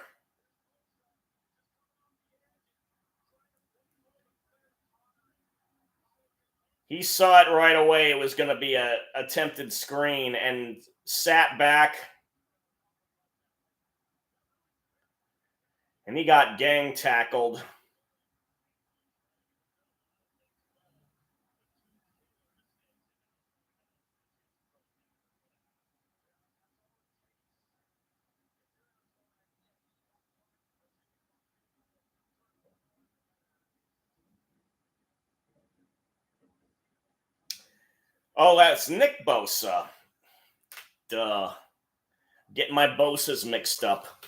He saw it right away. It was going to be a attempted screen and sat back. And he got gang tackled. Oh, that's Nick Bosa. Duh. Getting my Bosas mixed up.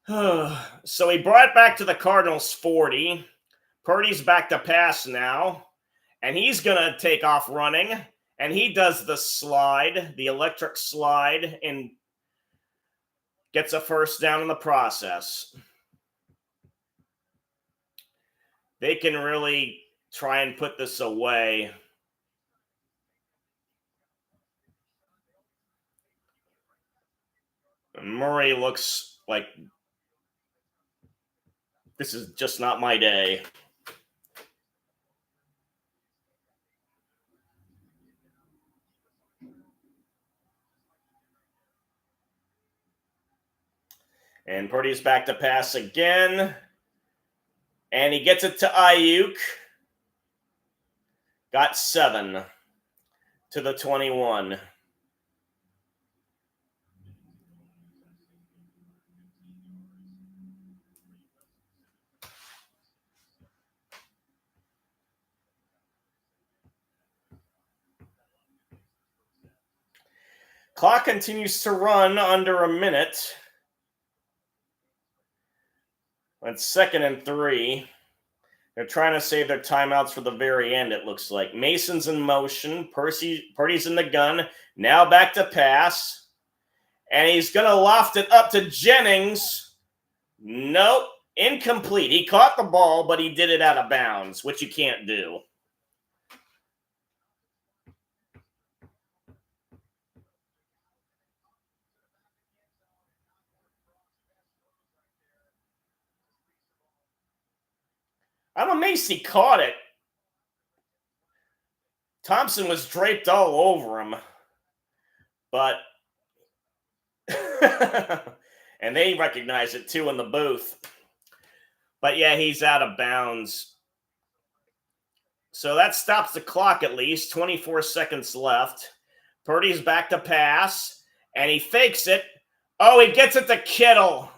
So he brought it back to the Cardinals 40. Purdy's back to pass now. And he's going to take off running. And he does the slide, the electric slide, and gets a first down in the process. They can really try and put this away. Murray looks like this is just not my day. And Purdy's back to pass again. And he gets it to Ayuk. Got 7 to the 21. Clock continues to run under a minute. It's 2nd and 3. They're trying to save their timeouts for the very end, it looks like. Mason's in motion. Purdy's in the gun. Now back to pass. And he's going to loft it up to Jennings. Nope. Incomplete. He caught the ball, but he did it out of bounds, which you can't do. I'm amazed he caught it. Thompson was draped all over him. But and they recognize it too in the booth. But yeah, he's out of bounds. So that stops the clock at least. 24 seconds left. Purdy's back to pass, and he fakes it. Oh, he gets it to Kittle.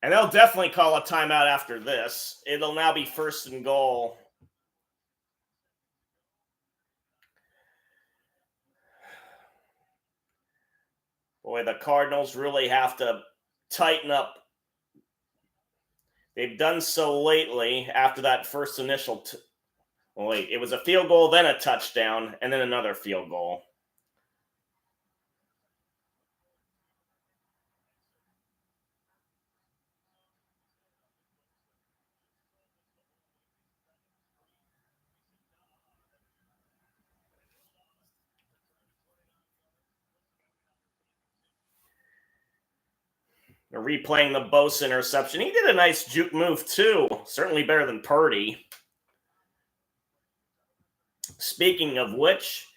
And they'll definitely call a timeout after this. It'll now be 1st and goal. Boy, the Cardinals really have to tighten up. They've done so lately after that first initial wait, it was a field goal, then a touchdown, and then another field goal. Replaying the Bosa interception. He did a nice juke move, too. Certainly better than Purdy. Speaking of which,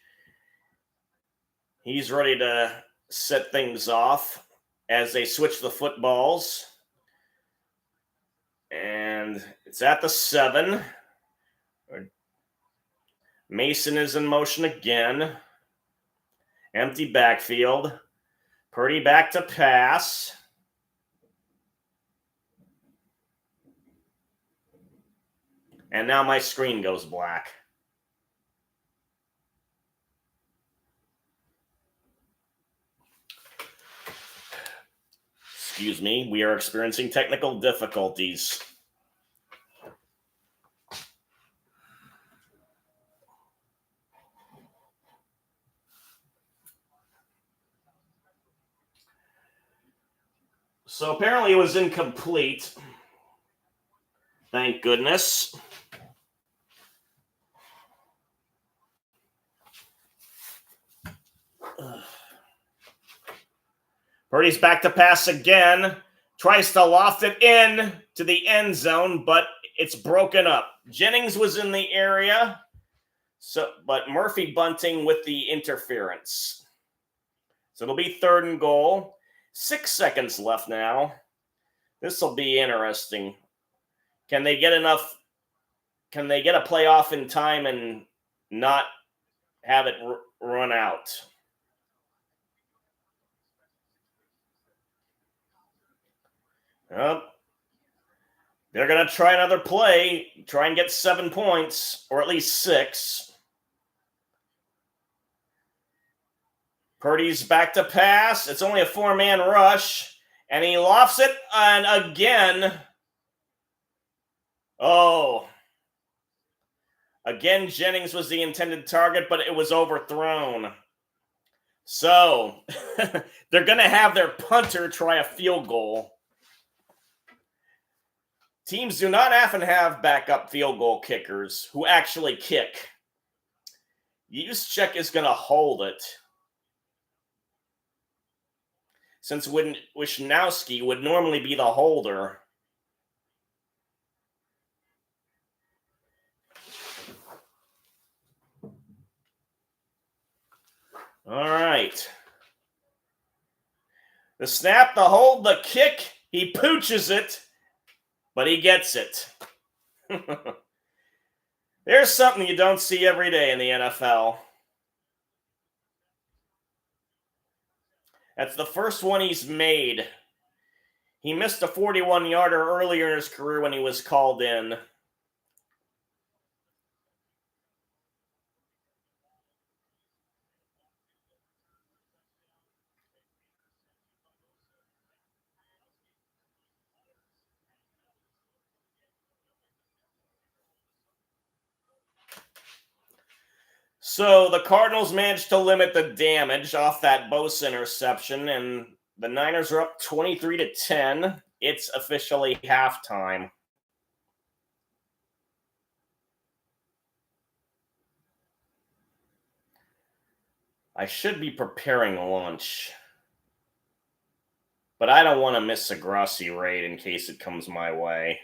he's ready to set things off as they switch the footballs. And it's at the 7. Mason is in motion again. Empty backfield. Purdy back to pass. And now my screen goes black. Excuse me, we are experiencing technical difficulties. So apparently it was incomplete. Thank goodness. Purdy's back to pass again. Tries to loft it in to the end zone, but it's broken up. Jennings was in the area, but Murphy bunting with the interference. So it'll be 3rd and goal. 6 seconds left now. This will be interesting. Can they get a playoff in time and not have it run out? They're going to try another play, try and get 7 points, or at least 6. Purdy's back to pass. It's only a 4-man rush, and he lofts it, and again. Again, Jennings was the intended target, but it was overthrown. So, they're going to have their punter try a field goal. Teams do not often have backup field goal kickers who actually kick. Juszczyk is going to hold it, since Wisnowski would normally be the holder. All right. The snap, the hold, the kick. He pooches it, but he gets it. There's something you don't see every day in the NFL. That's the first one he's made. He missed a 41-yarder earlier in his career when he was called in. So the Cardinals managed to limit the damage off that Bosa interception, and the Niners are up 23-10. It's officially halftime. I should be preparing lunch, but I don't want to miss a Grossi raid in case it comes my way.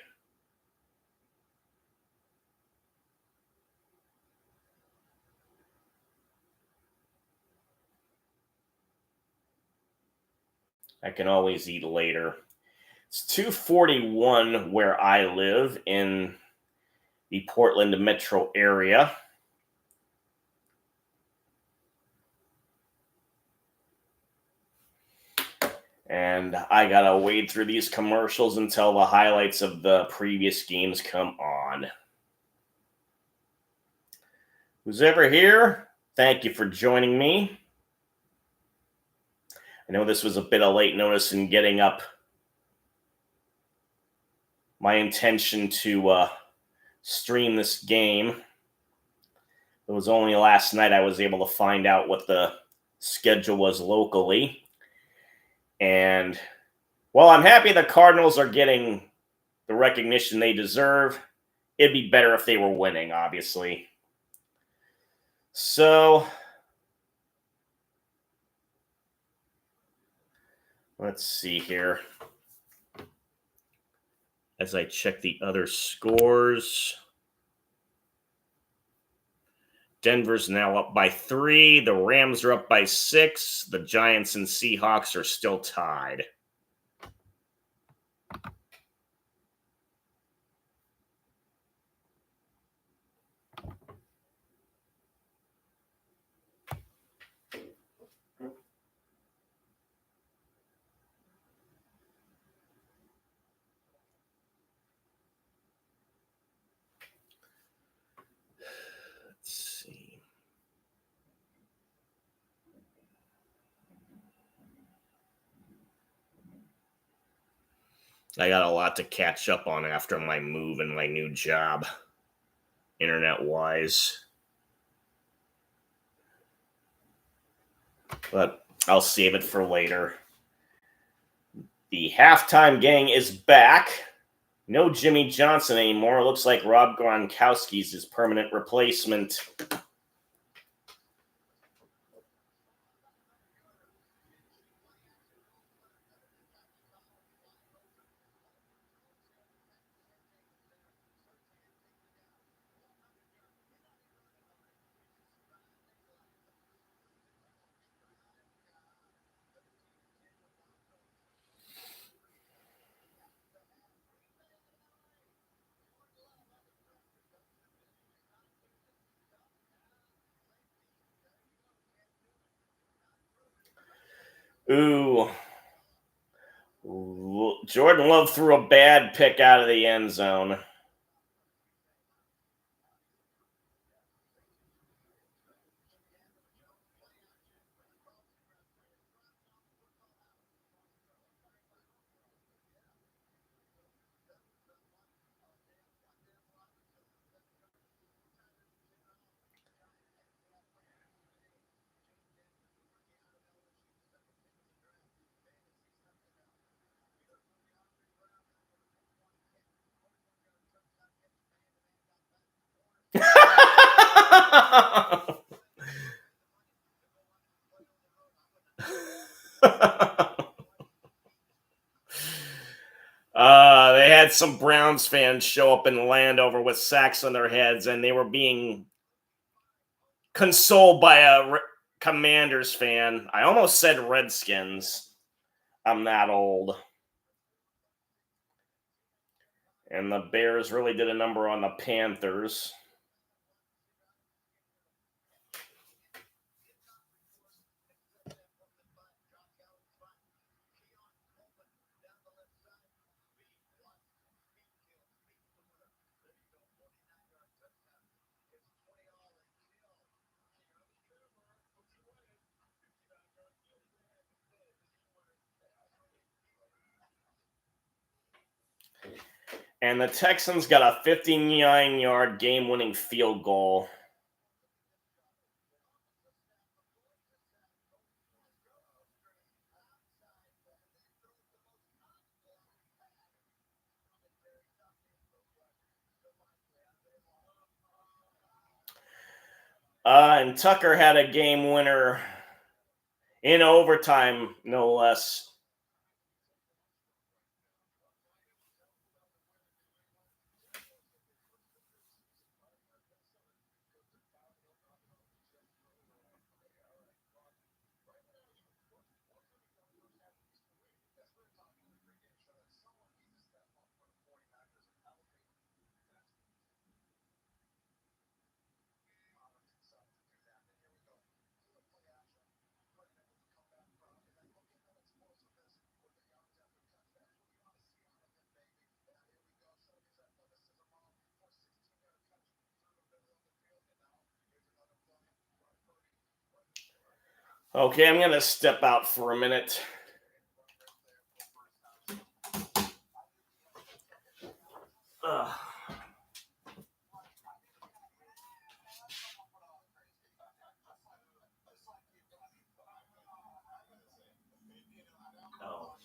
I can always eat later. It's 2:41 where I live in the Portland metro area. And I gotta wade through these commercials until the highlights of the previous games come on. Who's ever here, thank you for joining me. I know this was a bit of late notice in getting up. My intention to stream this game. It was only last night I was able to find out what the schedule was locally. And while I'm happy the Cardinals are getting the recognition they deserve, it'd be better if they were winning, obviously. So, let's see here. as I check the other scores. Denver's now up by 3. The Rams are up by 6. The Giants and Seahawks are still tied. Let's see. I got a lot to catch up on after my move and my new job, internet-wise. But I'll save it for later. The halftime gang is back. No Jimmy Johnson anymore. Looks like Rob Gronkowski's his permanent replacement. Ooh. Jordan Love threw a bad pick out of the end zone. They had some Browns fans show up in Landover with sacks on their heads, and they were being consoled by a Commanders fan. I almost said Redskins. I'm that old. And the Bears really did a number on the Panthers. And the Texans got a 59-yard game-winning field goal. And Tucker had a game winner in overtime, no less. Okay, I'm going to step out for a minute. Ugh. Oh.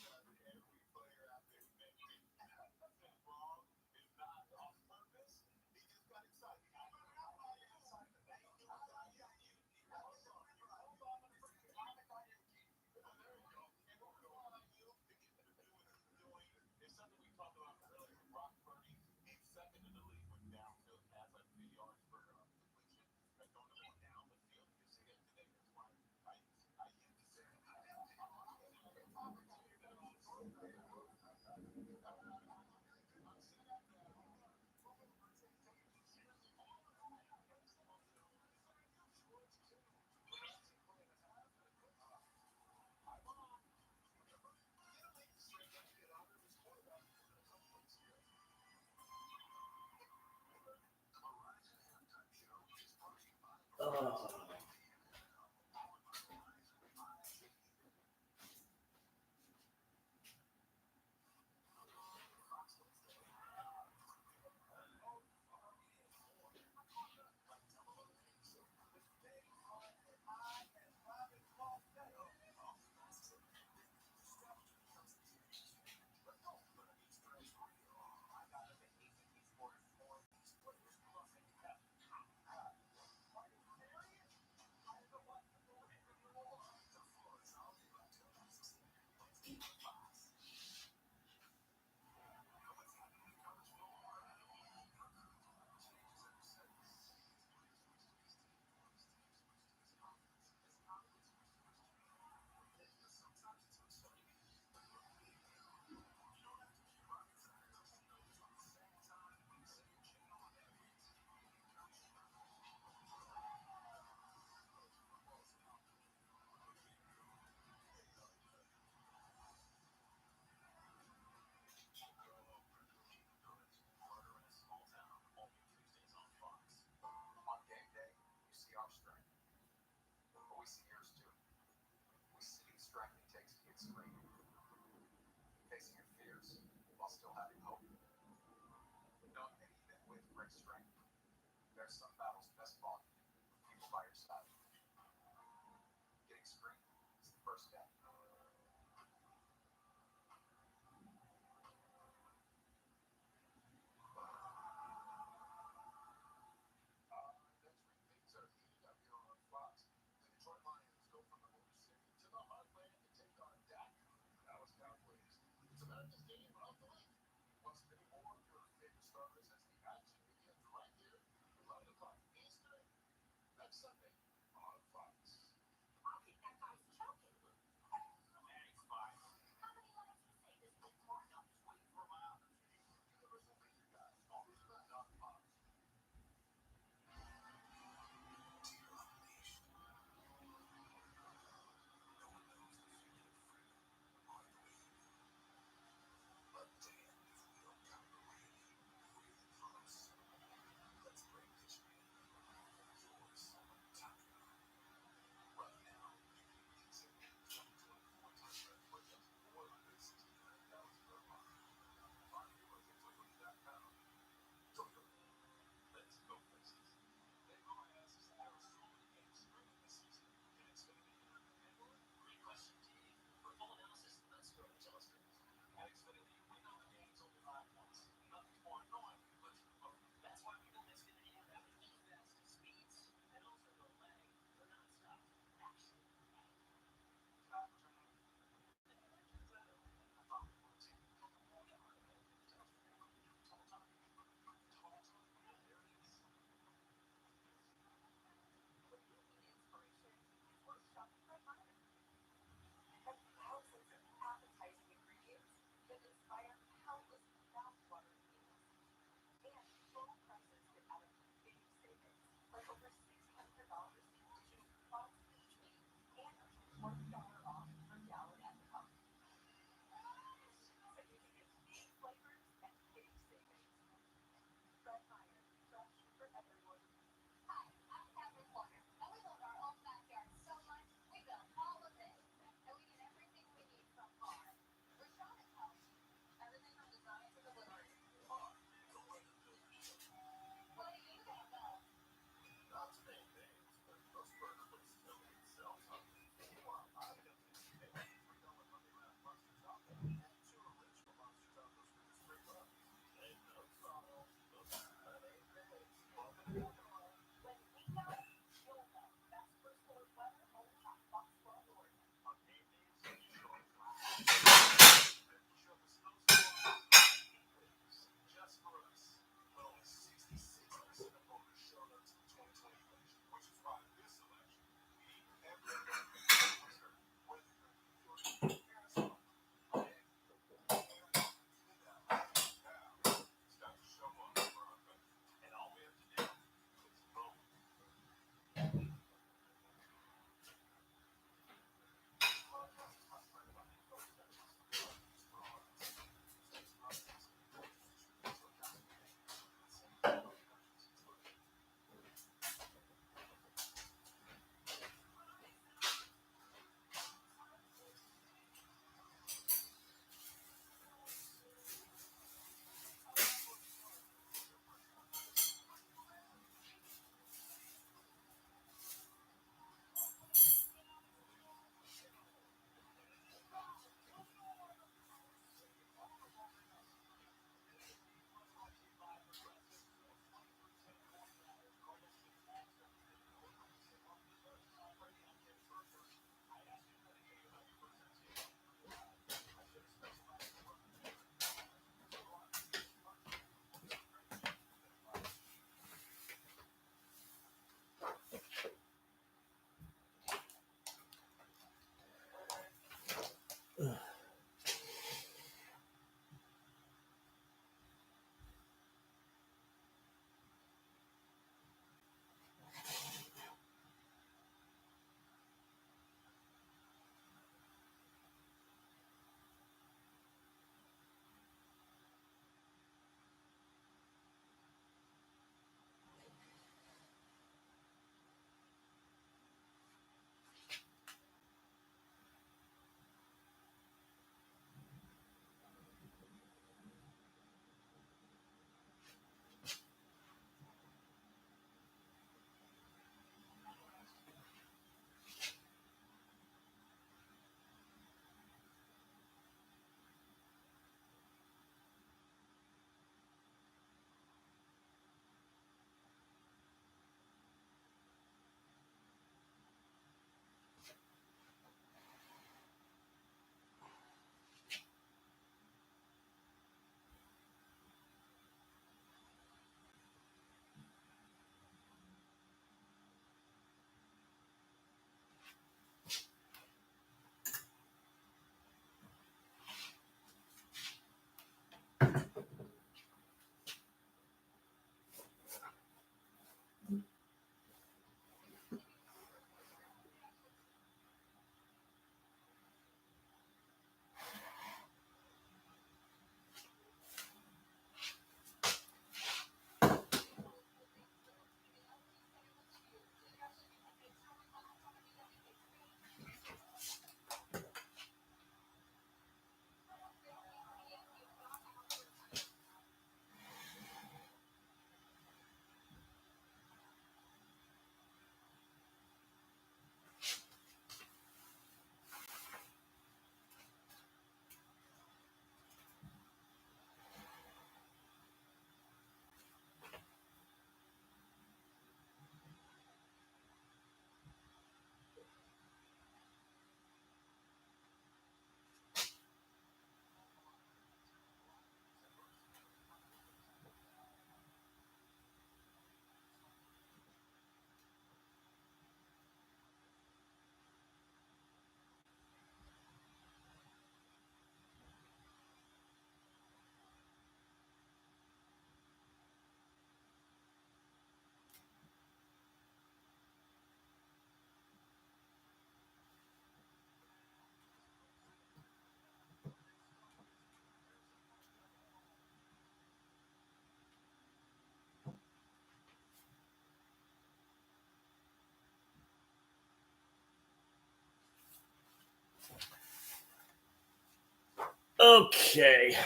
Okay.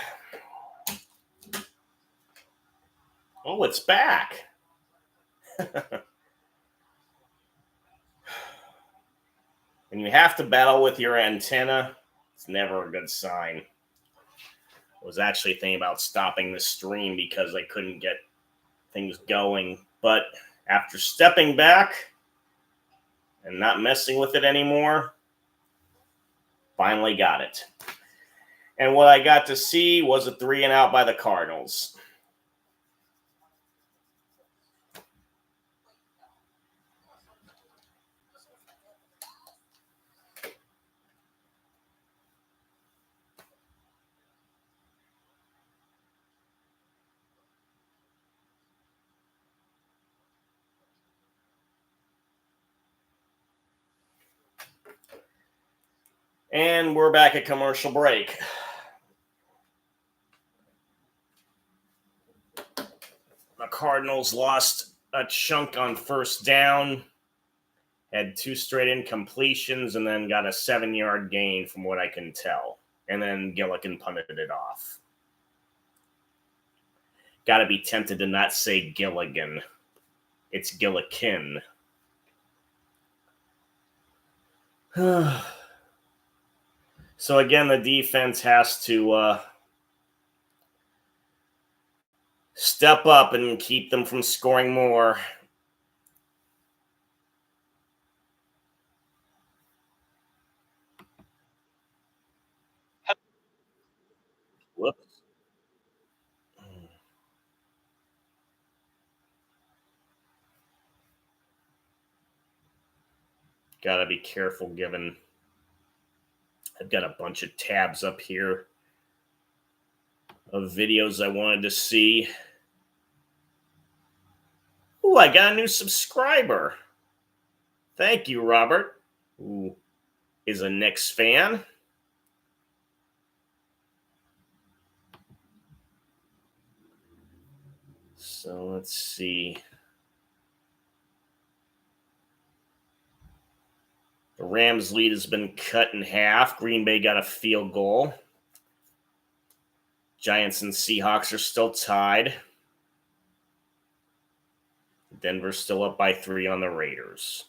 Oh, it's back. When you have to battle with your antenna, it's never a good sign. I was actually thinking about stopping the stream because I couldn't get things going. But after stepping back and not messing with it anymore, finally got it. And what I got to see was a 3-and-out by the Cardinals. And we're back at commercial break. The Cardinals lost a chunk on first down, had 2 straight incompletions, and then got a 7-yard gain from what I can tell. And then Gillikin punted it off. Got to be tempted to not say Gilligan. It's Gillikin. So again, the defense has to step up and keep them from scoring more. Whoops. Gotta be careful given I've got a bunch of tabs up here of videos I wanted to see. Ooh, I got a new subscriber. Thank you, Robert, who is a Knicks fan. So let's see. The Rams' lead has been cut in half. Green Bay got a field goal. Giants and Seahawks are still tied. Denver's still up by 3 on the Raiders.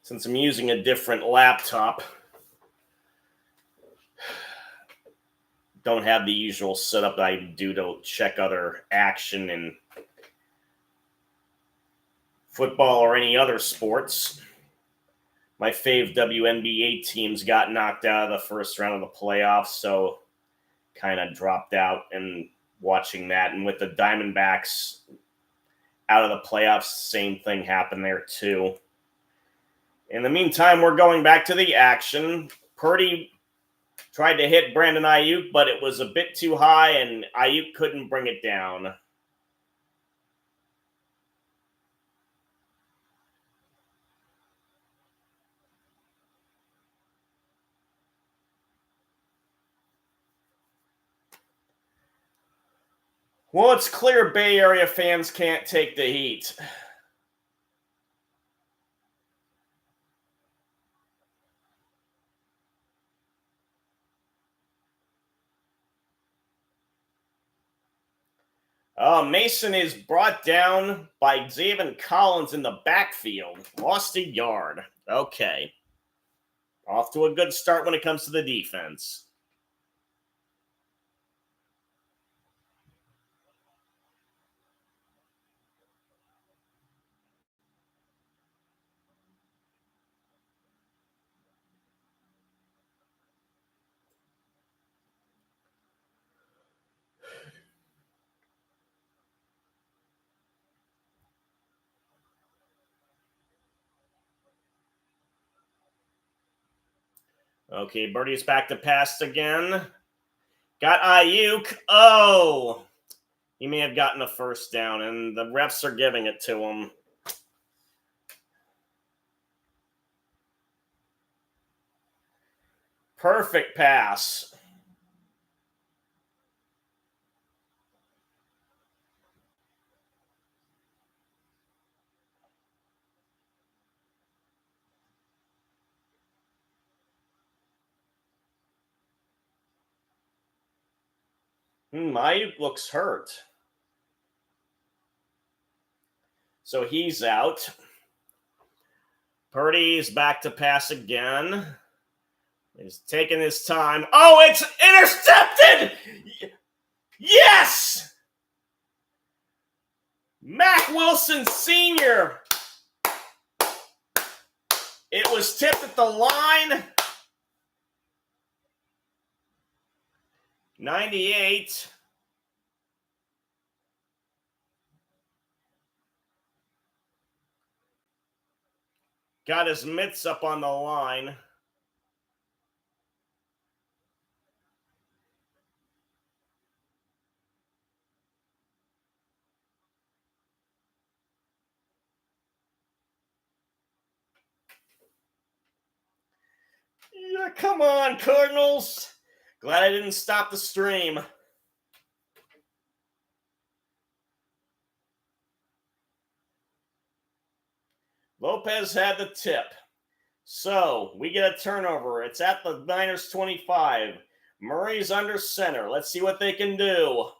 Since I'm using a different laptop, don't have the usual setup that I do to check other action in football or any other sports. My fave WNBA teams got knocked out of the first round of the playoffs, so kind of dropped out and watching that. And with the Diamondbacks out of the playoffs, same thing happened there too. In the meantime, we're going back to the action. Purdy tried to hit Brandon Ayuk, but it was a bit too high, and Ayuk couldn't bring it down. Well, it's clear Bay Area fans can't take the heat. Mason is brought down by Zaven Collins in the backfield. Lost a yard. Okay. Off to a good start when it comes to the defense. Okay, Birdie's back to pass again. Got Ayuk. Oh! He may have gotten a first down, and the refs are giving it to him. Perfect pass. Ayuk looks hurt. So he's out. Purdy's back to pass again. He's taking his time. Oh, it's intercepted! Yes! Mac Wilson Sr. It was tipped at the line. 98. Got his mitts up on the line. Yeah, come on, Cardinals. Glad I didn't stop the stream. Lopez had the tip. So we get a turnover. It's at the Niners 25. Murray's under center. Let's see what they can do.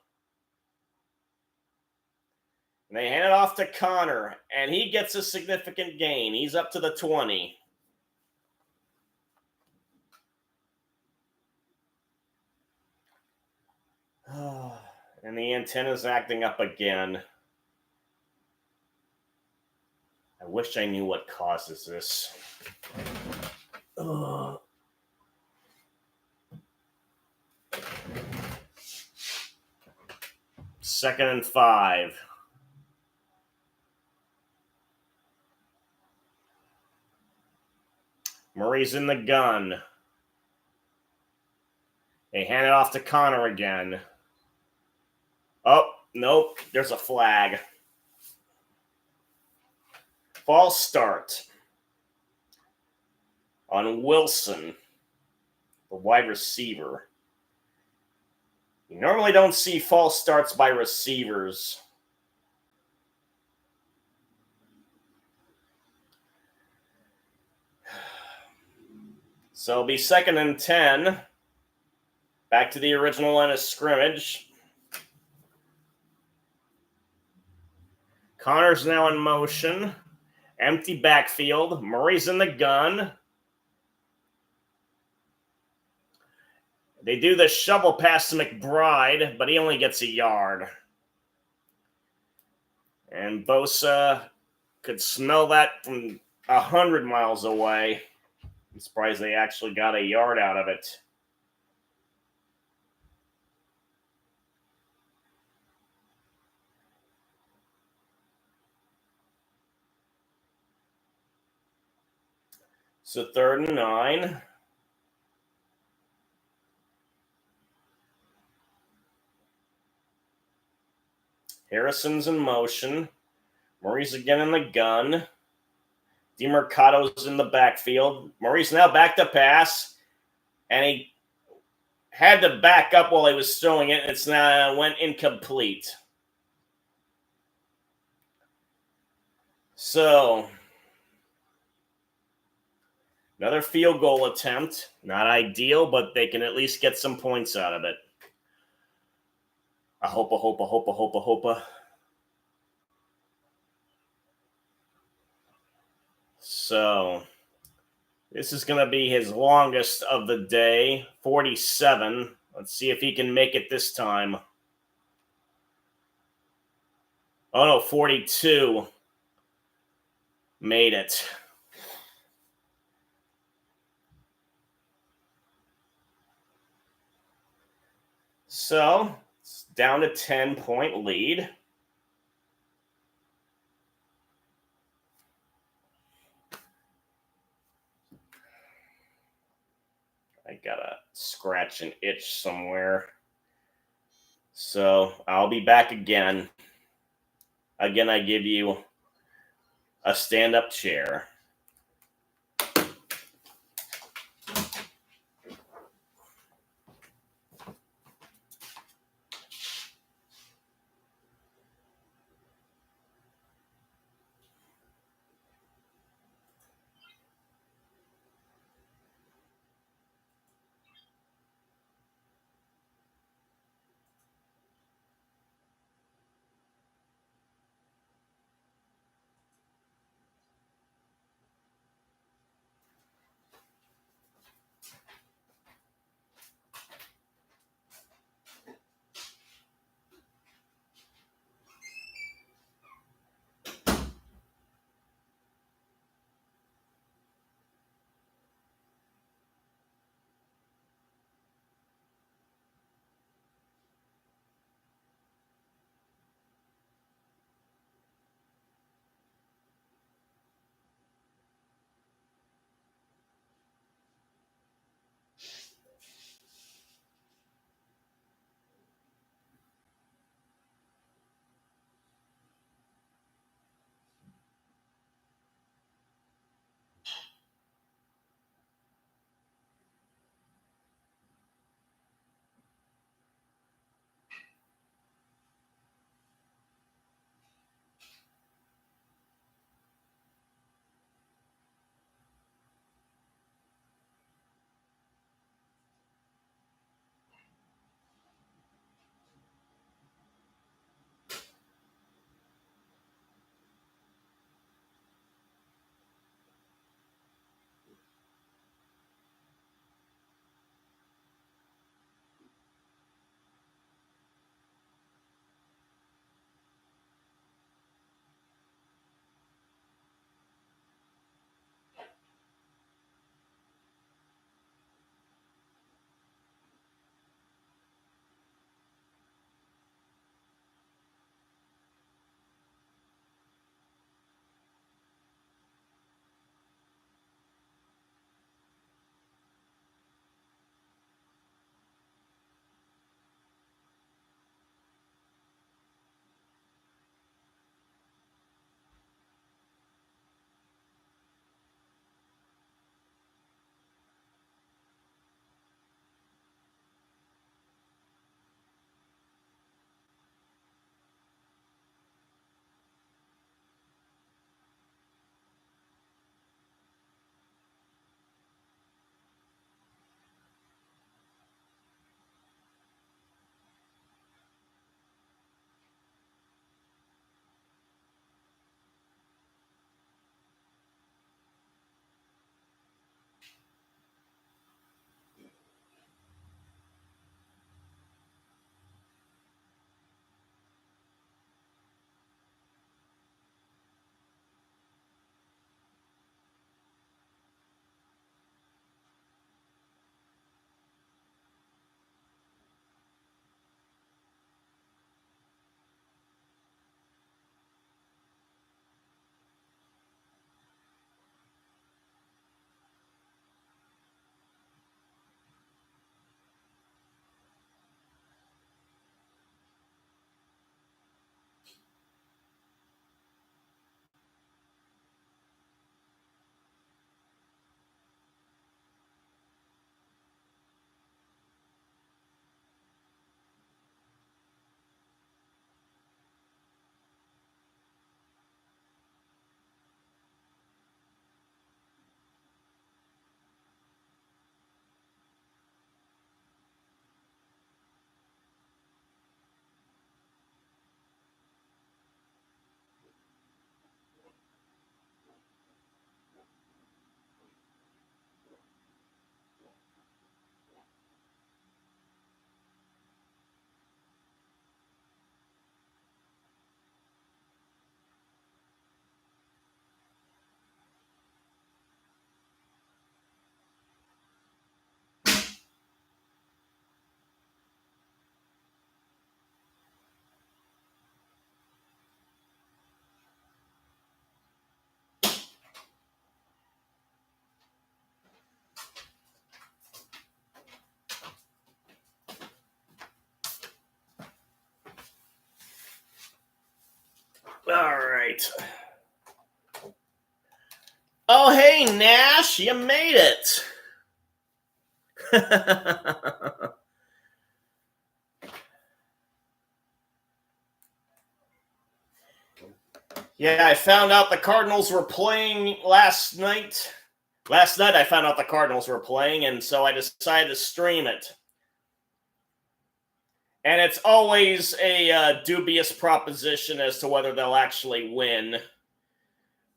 And they hand it off to Connor, and he gets a significant gain. He's up to the 20. And the antenna's acting up again. I wish I knew what causes this. Second and 5. Murray's in the gun. They hand it off to Connor again. Oh, nope. There's a flag. False start on Wilson, the wide receiver. You normally don't see false starts by receivers. So it'll be second and 10. Back to the original line of scrimmage. Connor's now in motion. Empty backfield. Murray's in the gun. They do the shovel pass to McBride, but he only gets a yard. And Bosa could smell that from 100 miles away. I'm surprised they actually got a yard out of it. So third and 9. Harrison's in motion. Murray's again in the gun. DeMercado's in the backfield. Murray's now back to pass. And he had to back up while he was throwing it. It's now went incomplete. So another field goal attempt. Not ideal, but they can at least get some points out of it. I hope. So this is going to be his longest of the day, 47. Let's see if he can make it this time. Oh, no, 42. Made it. So it's down to 10-point lead. I gotta scratch an itch somewhere. So I'll be back again. Again, I give you a stand-up chair. All right. Oh, hey, Nash, you made it. Yeah, I found out the Cardinals were playing last night. Last night I found out the Cardinals were playing, and so I decided to stream it. And it's always a dubious proposition as to whether they'll actually win.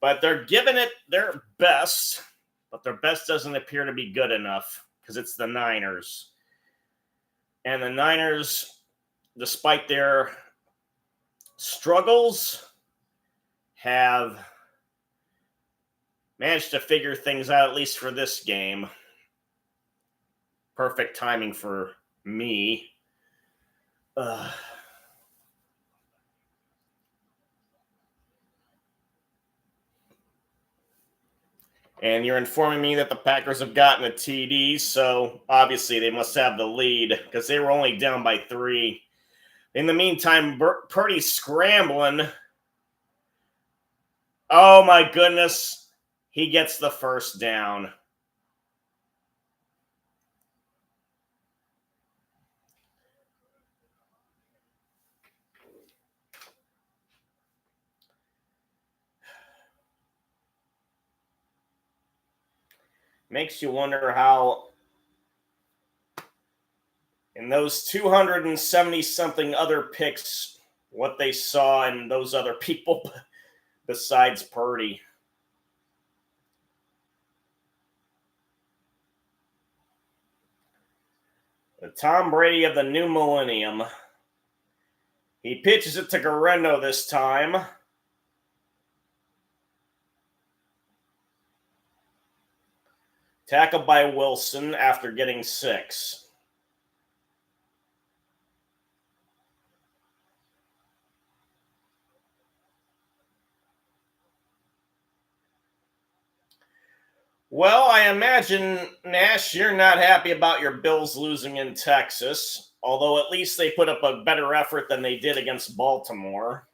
But they're giving it their best, but their best doesn't appear to be good enough because it's the Niners. And the Niners, despite their struggles, have managed to figure things out, at least for this game. Perfect timing for me. And you're informing me that the Packers have gotten a TD, so obviously they must have the lead because they were only down by 3. In the meantime, Purdy's scrambling. Oh my goodness. He gets the first down. Makes you wonder how, in those 270-something other picks, what they saw in those other people besides Purdy. The Tom Brady of the new millennium. He pitches it to Guerrero this time. Tackled by Wilson after getting 6. Well, I imagine, Nash, you're not happy about your Bills losing in Texas, although at least they put up a better effort than they did against Baltimore.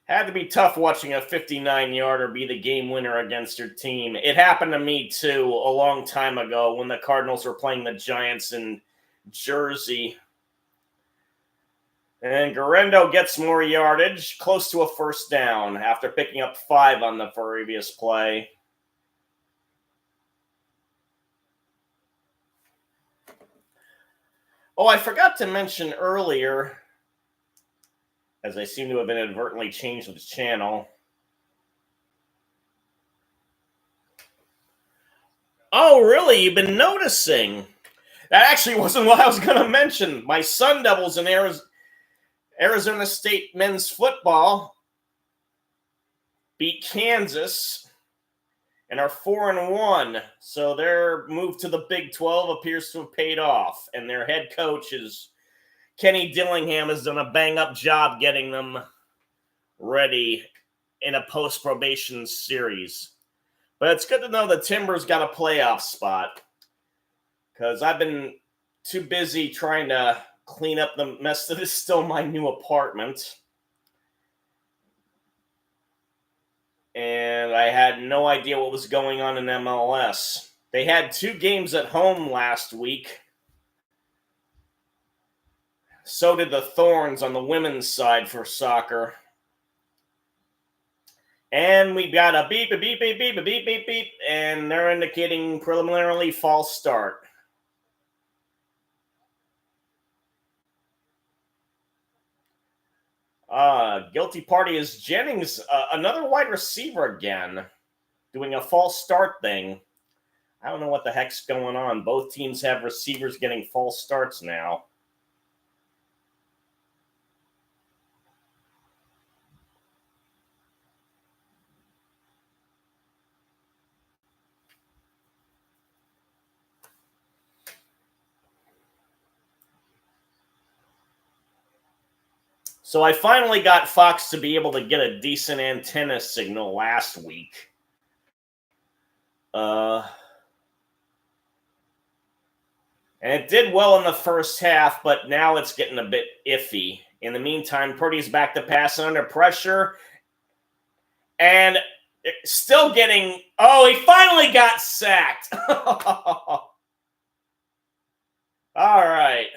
Had to be tough watching a 59-yarder be the game winner against your team. It happened to me, too, a long time ago when the Cardinals were playing the Giants in Jersey. And Guerrero gets more yardage, close to a first down, after picking up 5 on the previous play. Oh, I forgot to mention earlier, as I seem to have inadvertently changed the channel. Oh, really? You've been noticing? That actually wasn't what I was going to mention. My Sun Devils in Arizona State men's football beat Kansas and are 4-1. So their move to the Big 12 appears to have paid off. And their head coach is Kenny Dillingham has done a bang-up job getting them ready in a post-probation series. But it's good to know the Timbers got a playoff spot because I've been too busy trying to clean up the mess that is still my new apartment. And I had no idea what was going on in MLS. They had 2 games at home last week. So did the Thorns on the women's side for soccer. And we got a beep, a beep, beep, beep, a beep, beep, beep, and they're indicating preliminarily false start. Guilty party is Jennings, another wide receiver again, doing a false start thing. I don't know what the heck's going on. Both teams have receivers getting false starts now. So I finally got Fox to be able to get a decent antenna signal last week. And it did well in the first half, but now it's getting a bit iffy. In the meantime, Purdy's back to pass under pressure. And still getting... Oh, he finally got sacked. All right.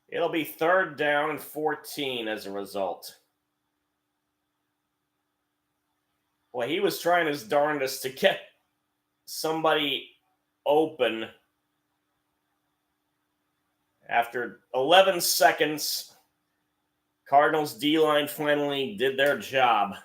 It'll be 3rd down and 14 as a result. Well, he was trying his darndest to get somebody open. After 11 seconds, Cardinals D-line finally did their job.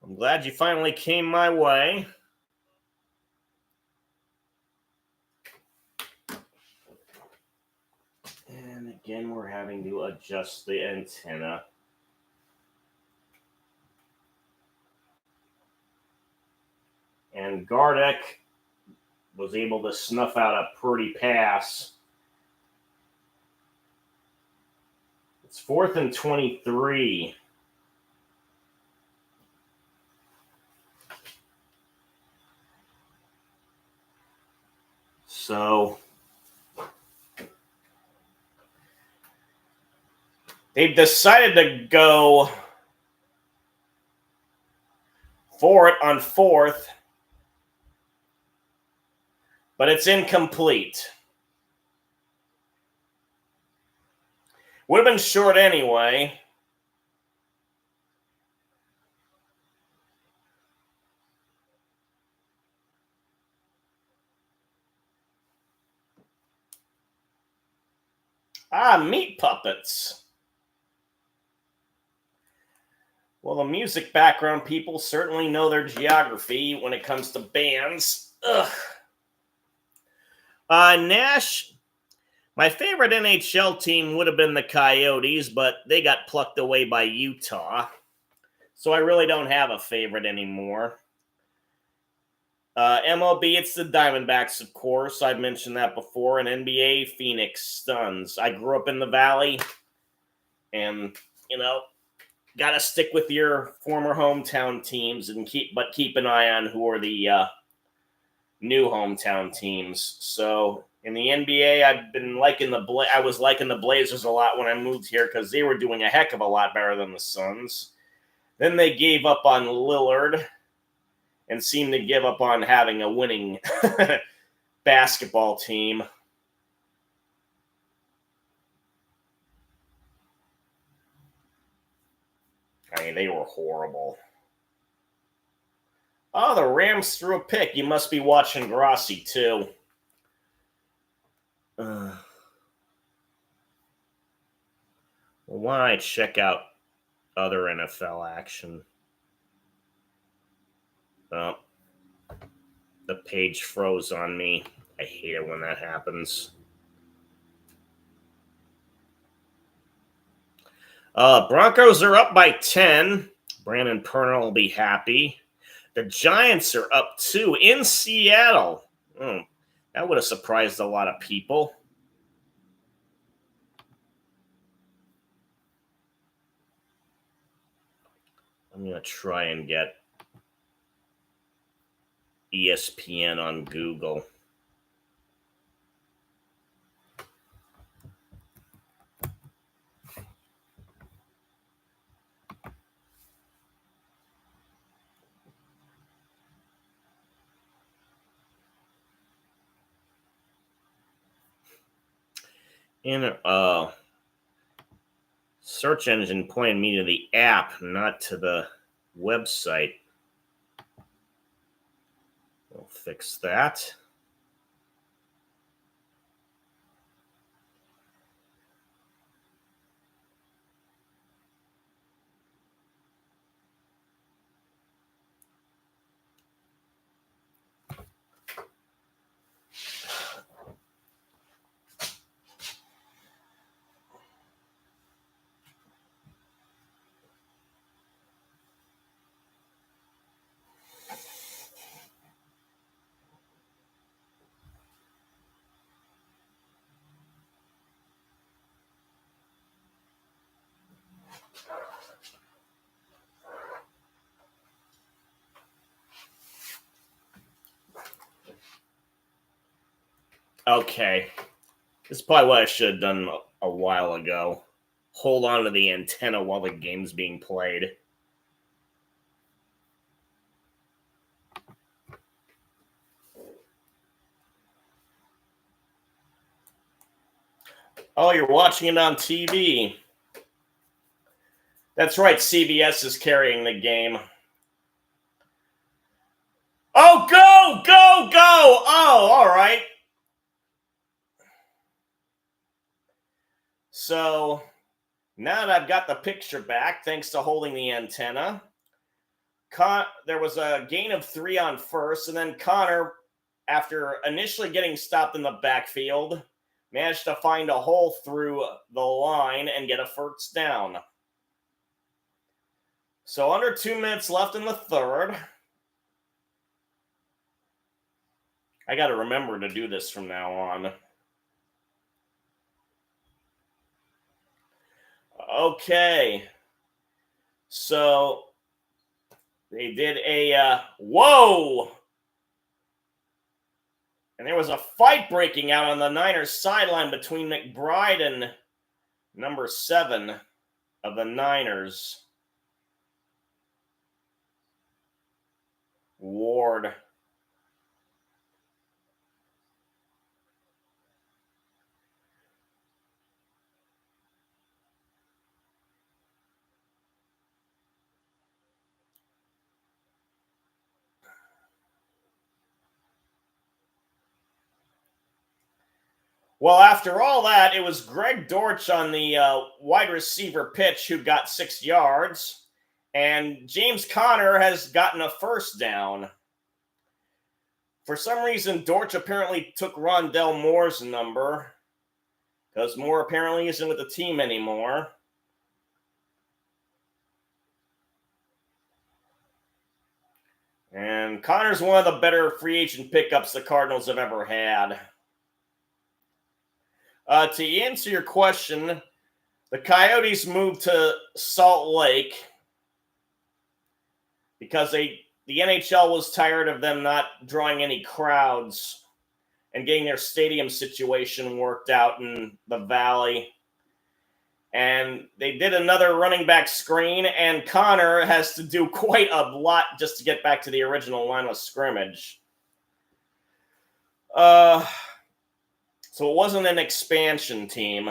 I'm glad you finally came my way. And again, we're having to adjust the antenna. And Gardeck was able to snuff out a pretty pass. It's 4th and 23. So they've decided to go for it on 4th, but it's incomplete. Would have been short anyway. Meat puppets. Well, the music background people certainly know their geography when it comes to bands. Ugh. Nash, my favorite NHL team would have been the Coyotes, but they got plucked away by Utah. So I really don't have a favorite anymore. MLB, it's the Diamondbacks, of course. I've mentioned that before. And NBA, Phoenix Suns. I grew up in the Valley. And, got to stick with your former hometown teams and keep an eye on who are the new hometown teams. So in the NBA, I was liking the Blazers a lot when I moved here because they were doing a heck of a lot better than the Suns. Then they gave up on Lillard and seemed to give up on having a winning basketball team. I mean, they were horrible. Oh, the Rams threw a pick. You must be watching Grossi, too. Well, why don't I check out other NFL action? Oh, the page froze on me. I hate it when that happens. Broncos are up by 10. Brandon Pernell will be happy. The Giants are up 2 in Seattle. That would have surprised a lot of people. I'm going to try and get ESPN on Google. And search engine pointed me to the app, not to the website. We'll fix that. Okay. This is probably what I should have done a while ago. Hold on to the antenna while the game's being played. Oh, you're watching it on TV. That's right, CBS is carrying the game. Oh, go, go, go! Oh, all right. So, now that I've got the picture back, thanks to holding the antenna, there was a gain of 3 on first, and then Connor, after initially getting stopped in the backfield, managed to find a hole through the line and get a first down. So under 2 minutes left in the third. I got to remember to do this from now on. Okay. So they did a whoa! And there was a fight breaking out on the Niners sideline between McBride and number 7 of the Niners, Ward. Well, after all that, it was Greg Dortch on the wide receiver pitch who got 6 yards, and James Conner has gotten a first down. For some reason, Dortch apparently took Rondell Moore's number, because Moore apparently isn't with the team anymore. And Conner's one of the better free agent pickups the Cardinals have ever had. To answer your question, the Coyotes moved to Salt Lake because the NHL was tired of them not drawing any crowds and getting their stadium situation worked out in the Valley. And they did another running back screen, and Connor has to do quite a lot just to get back to the original line of scrimmage. So it wasn't an expansion team.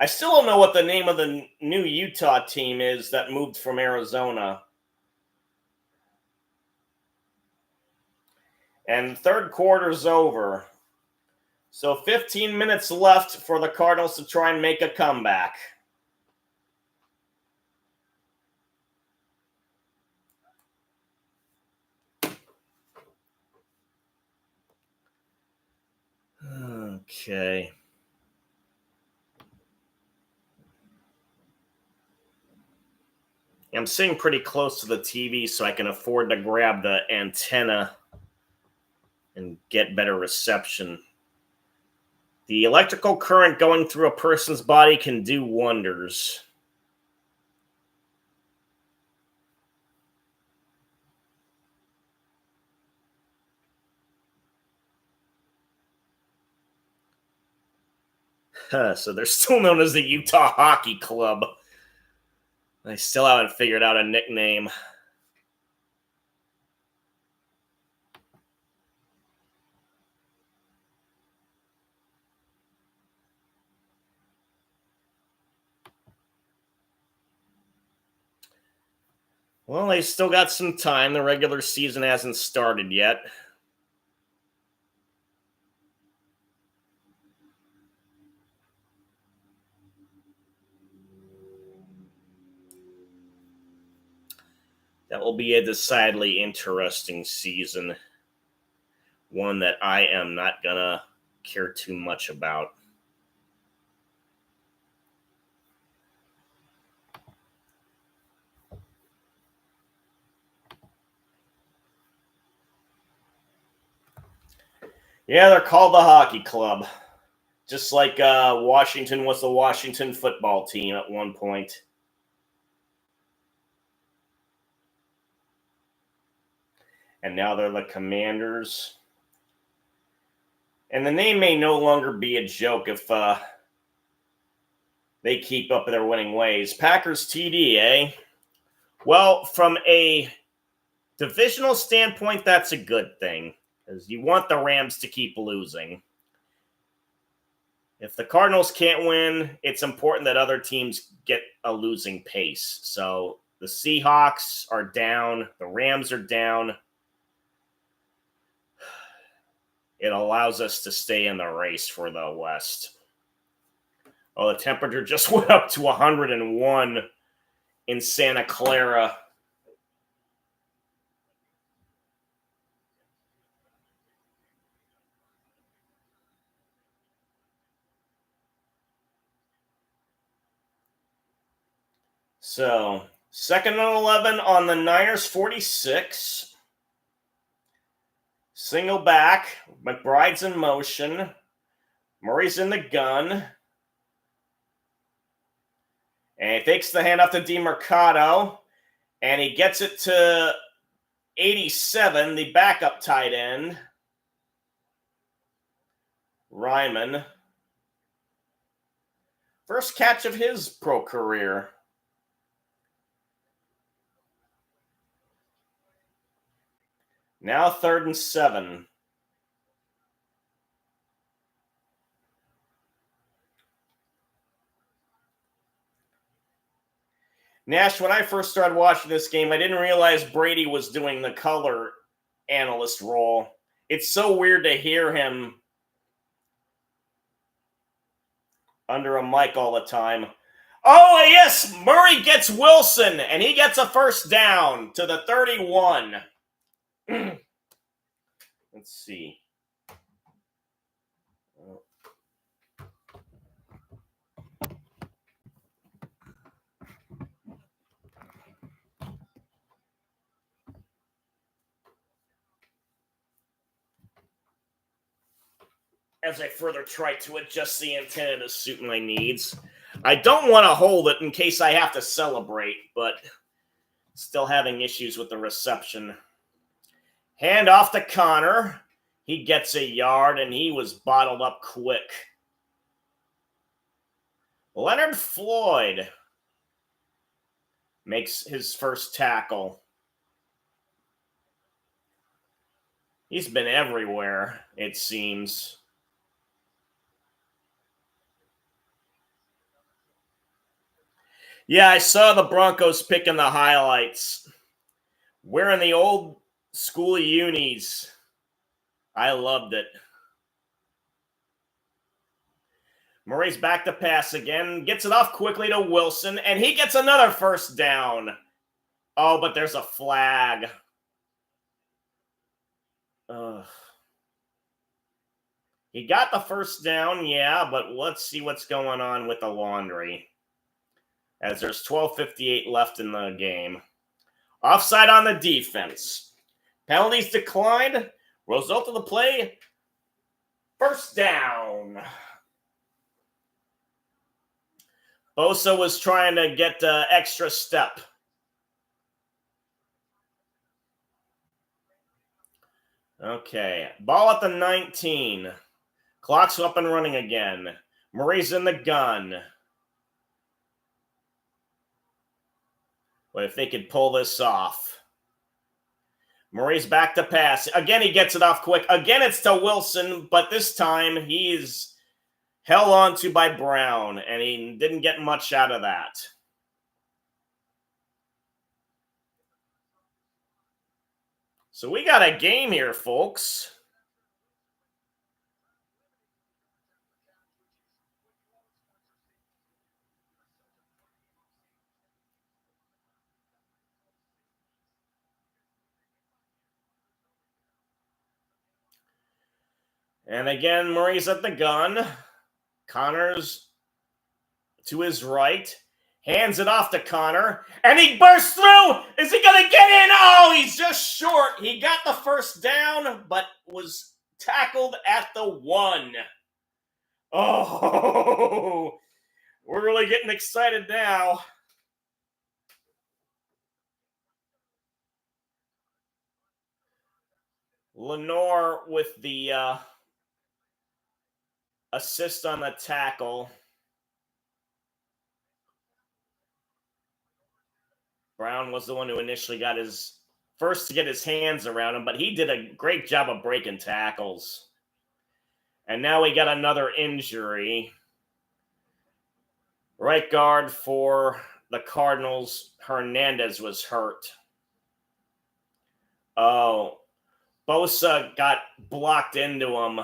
I still don't know what the name of the new Utah team is that moved from Arizona. And third quarter's over. So 15 minutes left for the Cardinals to try and make a comeback. Okay. I'm sitting pretty close to the TV so I can afford to grab the antenna and get better reception. The electrical current going through a person's body can do wonders. So they're still known as the Utah Hockey Club. I still haven't figured out a nickname. Well, they still got some time. The regular season hasn't started yet. That will be a decidedly interesting season. One that I am not going to care too much about. Yeah, they're called the Hockey Club. Just like Washington was the Washington football team at one point. And now they're the Commanders. And the name may no longer be a joke if they keep up their winning ways. Packers TD, eh? Well, from a divisional standpoint, that's a good thing, because you want the Rams to keep losing. If the Cardinals can't win, it's important that other teams get a losing pace. So the Seahawks are down, the Rams are down. It allows us to stay in the race for the West. Oh, the temperature just went up to 101 in Santa Clara. So, 2nd and 11 on the Niners 46. Single back. McBride's in motion. Murray's in the gun. And he takes the handoff to DeMercado. And he gets it to 87, the backup tight end. Ryman. First catch of his pro career. Now 3rd and 7. Nash, when I first started watching this game, I didn't realize Brady was doing the color analyst role. It's so weird to hear him under a mic all the time. Oh, yes, Murray gets Wilson, and he gets a first down to the 31. Let's see. As I further try to adjust the antenna to suit my needs. I don't want to hold it in case I have to celebrate, but still having issues with the reception. Hand off to Connor. He gets a yard, and he was bottled up quick. Leonard Floyd makes his first tackle. He's been everywhere, it seems. Yeah, I saw the Broncos picking the highlights. Wearing the old school unis. I loved it. Murray's back to pass again. Gets it off quickly to Wilson, and he gets another first down. Oh, but there's a flag. Ugh. He got the first down, yeah, but let's see what's going on with the laundry. As there's 12:58 left in the game. Offside on the defense. Penalties declined. Result of the play, first down. Bosa was trying to get the extra step. Okay, ball at the 19. Clock's up and running again. Murray's in the gun. But if they could pull this off. Murray's back to pass. Again, he gets it off quick. Again, it's to Wilson, but this time he's held on to by Brown, and he didn't get much out of that. So we got a game here, folks. And again, Murray's at the gun. Connor's to his right. Hands it off to Connor. And he bursts through! Is he going to get in? Oh, he's just short. He got the first down, but was tackled at the 1. Oh, we're really getting excited now. Lenore with the assist on the tackle. Brown was the one who initially got his first to get his hands around him, but he did a great job of breaking tackles. And now we got another injury. Right guard for the Cardinals, Hernandez, was hurt. Oh, Bosa got blocked into him.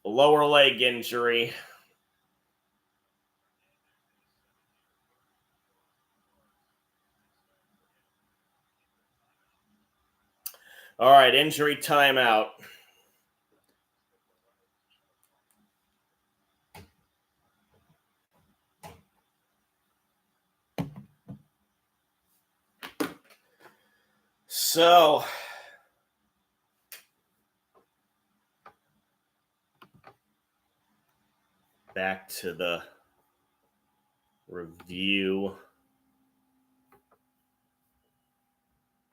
Lower leg injury. All right, injury timeout. So, back to the review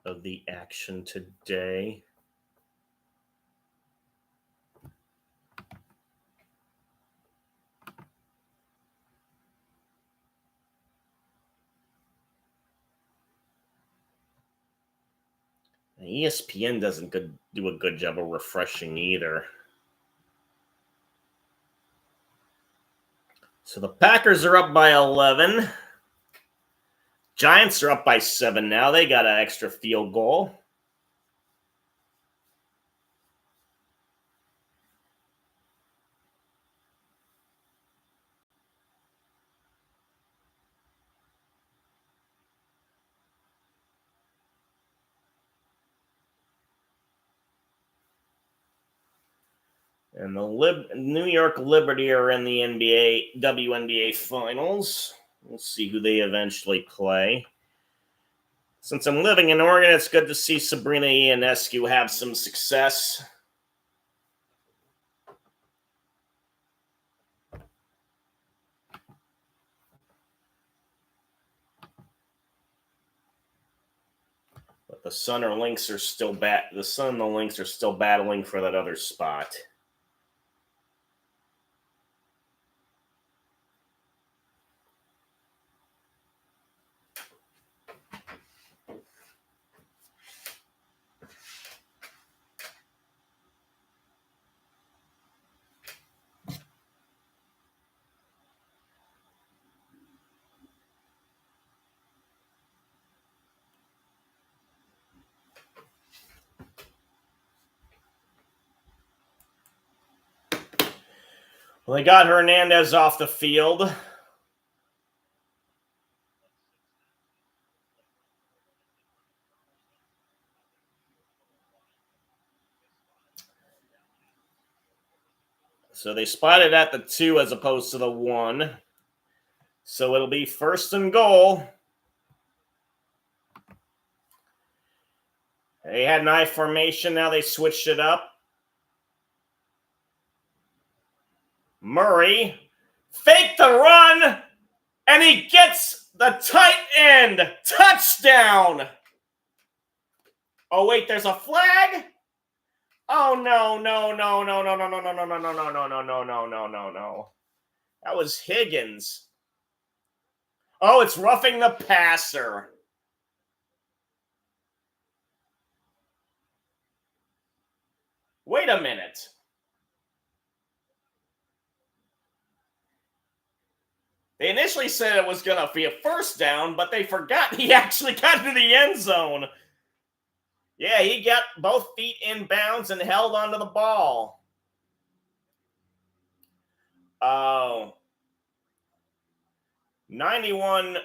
of the action today. ESPN doesn't do a good job of refreshing either. So the Packers are up by 11. Giants are up by 7 now. They got an extra field goal. And the New York Liberty are in the WNBA Finals. We'll see who they eventually play. Since I'm living in Oregon, it's good to see Sabrina Ionescu have some success. But the Sun and the Lynx are still battling for that other spot. Well, they got Hernandez off the field. So they spotted at the 2 as opposed to the 1. So it'll be 1st and goal. They had an I formation. Now they switched it up. Murray faked the run, and he gets the tight end. Touchdown. Oh, wait, there's a flag? Oh, no. That was Higgins. Oh, it's roughing the passer. Wait a minute. They initially said it was going to be a first down, but they forgot he actually got into the end zone. Yeah, he got both feet in bounds and held onto the ball. Oh. 91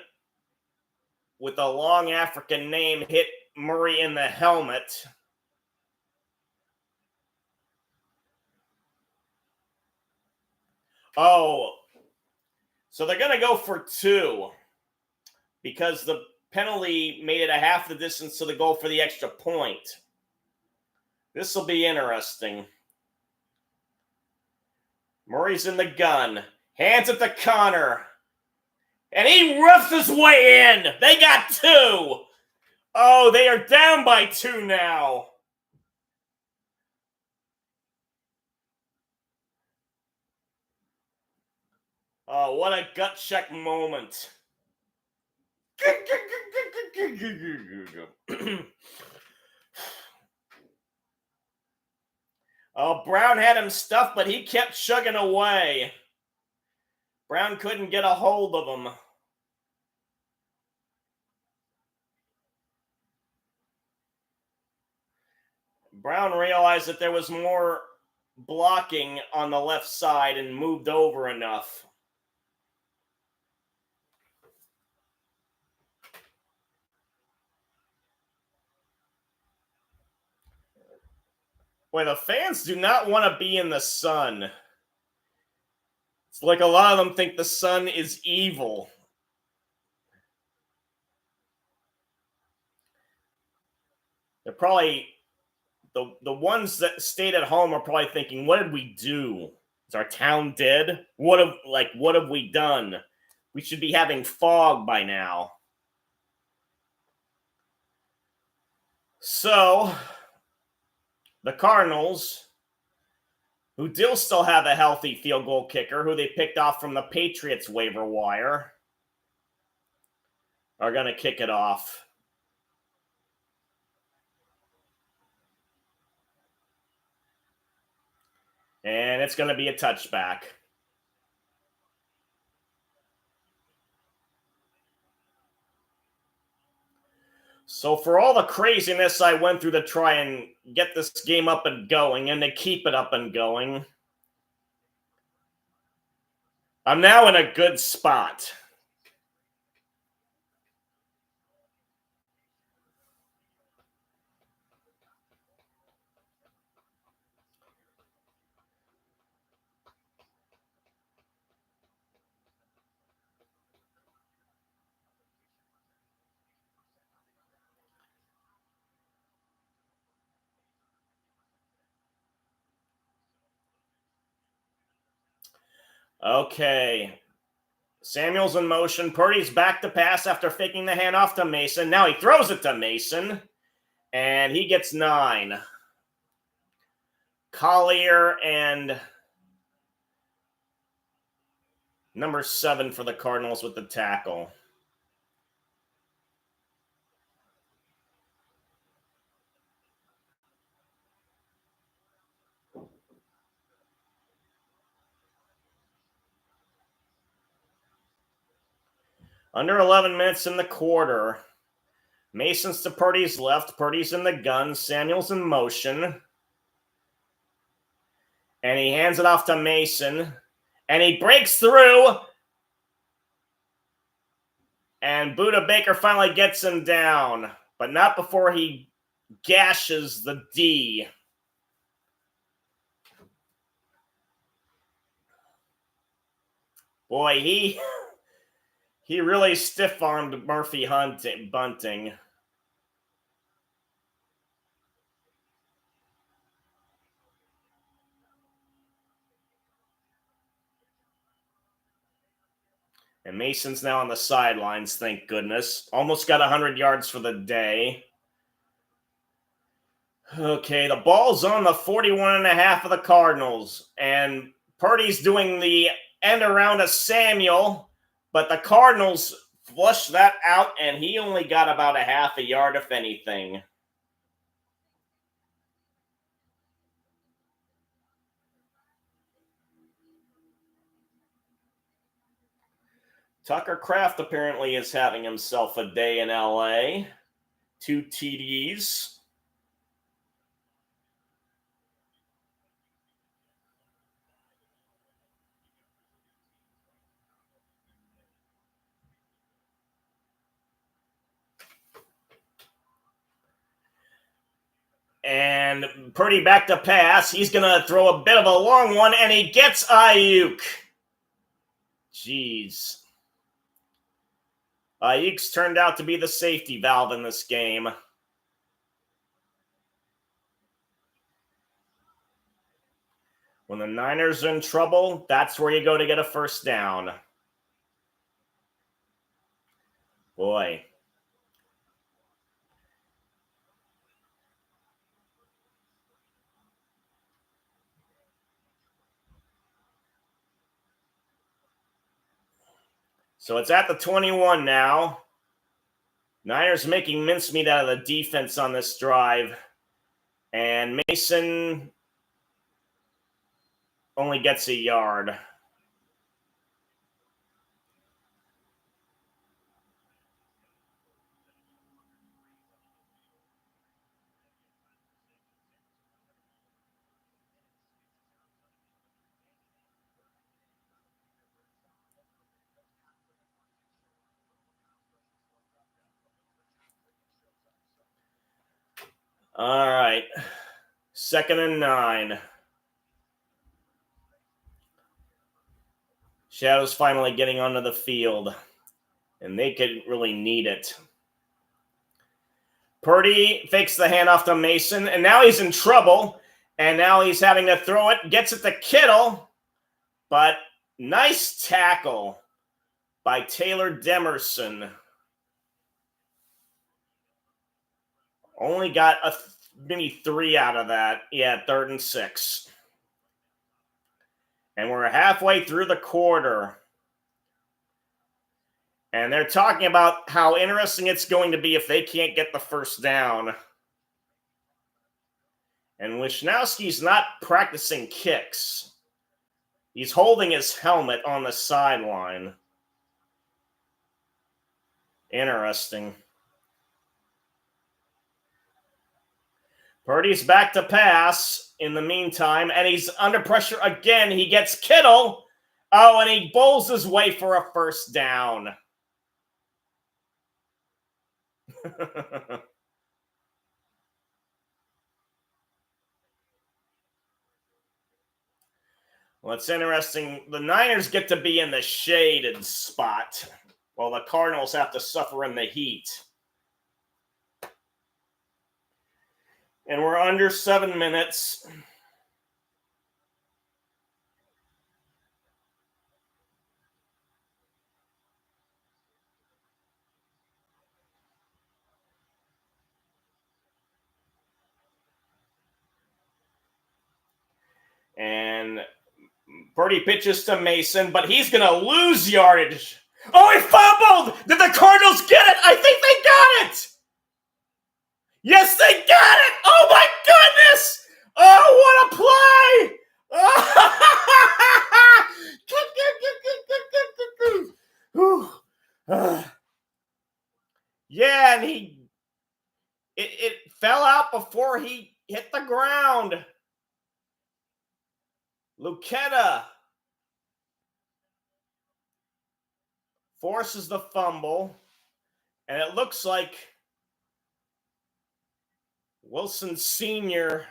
with a long African name hit Murray in the helmet. Oh. So they're going to go for 2 because the penalty made it a half the distance to the goal for the extra point. This will be interesting. Murray's in the gun. Hands it to Connor. And he roughs his way in. They got 2. Oh, they are down by 2 now. Oh, what a gut check moment. Oh, Brown had him stuffed, but he kept chugging away. Brown couldn't get a hold of him. Brown realized that there was more blocking on the left side and moved over enough. Boy, the fans do not want to be in the sun. It's like a lot of them think the sun is evil. They're probably the ones that stayed at home are probably thinking, "What did we do? Is our town dead? What have we done? We should be having fog by now." So, the Cardinals, who do still have a healthy field goal kicker, who they picked off from the Patriots waiver wire, are going to kick it off. And it's going to be a touchback. So for all the craziness I went through to try and get this game up and going and to keep it up and going, I'm now in a good spot. Okay. Samuel's in motion. Purdy's back to pass after faking the handoff to Mason. Now he throws it to Mason, and he gets 9. Collier and number 7 for the Cardinals with the tackle. Under 11 minutes in the quarter. Mason's to Purdy's left. Purdy's in the gun. Samuel's in motion. And he hands it off to Mason. And he breaks through. And Buda Baker finally gets him down. But not before he gashes the D. Boy, he really stiff-armed Murphy Bunting. And Mason's now on the sidelines, thank goodness. Almost got 100 yards for the day. Okay, the ball's on the 41.5 of the Cardinals. And Purdy's doing the end around of Samuel, but the Cardinals flushed that out, and he only got about a half a yard, if anything. Tucker Kraft apparently is having himself a day in LA. 2 TDs. And Purdy back to pass. He's going to throw a bit of a long one, and he gets Ayuk. Jeez. Ayuk's turned out to be the safety valve in this game. When the Niners are in trouble, that's where you go to get a first down. Boy. So it's at the 21 now. Niners making mincemeat out of the defense on this drive. And Mason only gets a yard. All right. 2nd and 9. Shadows finally getting onto the field. And they could really need it. Purdy fakes the handoff to Mason, and now he's in trouble. And now he's having to throw it. Gets it to Kittle. But nice tackle by Taylor Demerson. Only got maybe 3 out of that. Yeah, 3rd and 6. And we're halfway through the quarter. And they're talking about how interesting it's going to be if they can't get the first down. And Wisnowski's not practicing kicks. He's holding his helmet on the sideline. Interesting. Purdy's back to pass in the meantime, and he's under pressure again. He gets Kittle. Oh, and he bowls his way for a first down. Well, it's interesting. The Niners get to be in the shaded spot, while the Cardinals have to suffer in the heat. And we're under 7 minutes. And Purdy pitches to Mason, but he's going to lose yardage. Oh, he fumbled! Did the Cardinals get it? I think they got it! Yes, they got it! Oh, my goodness! Oh, what a play! Yeah, and it fell out before he hit the ground. Lucetta forces the fumble, and it looks like Wilson Sr.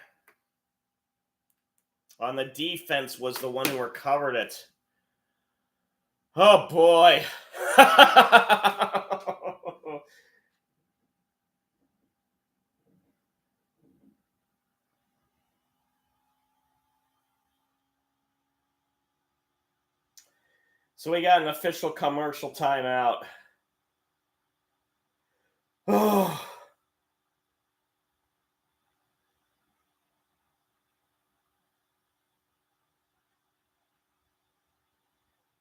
on the defense was the one who recovered it. Oh, boy. So we got an official commercial timeout. Oh.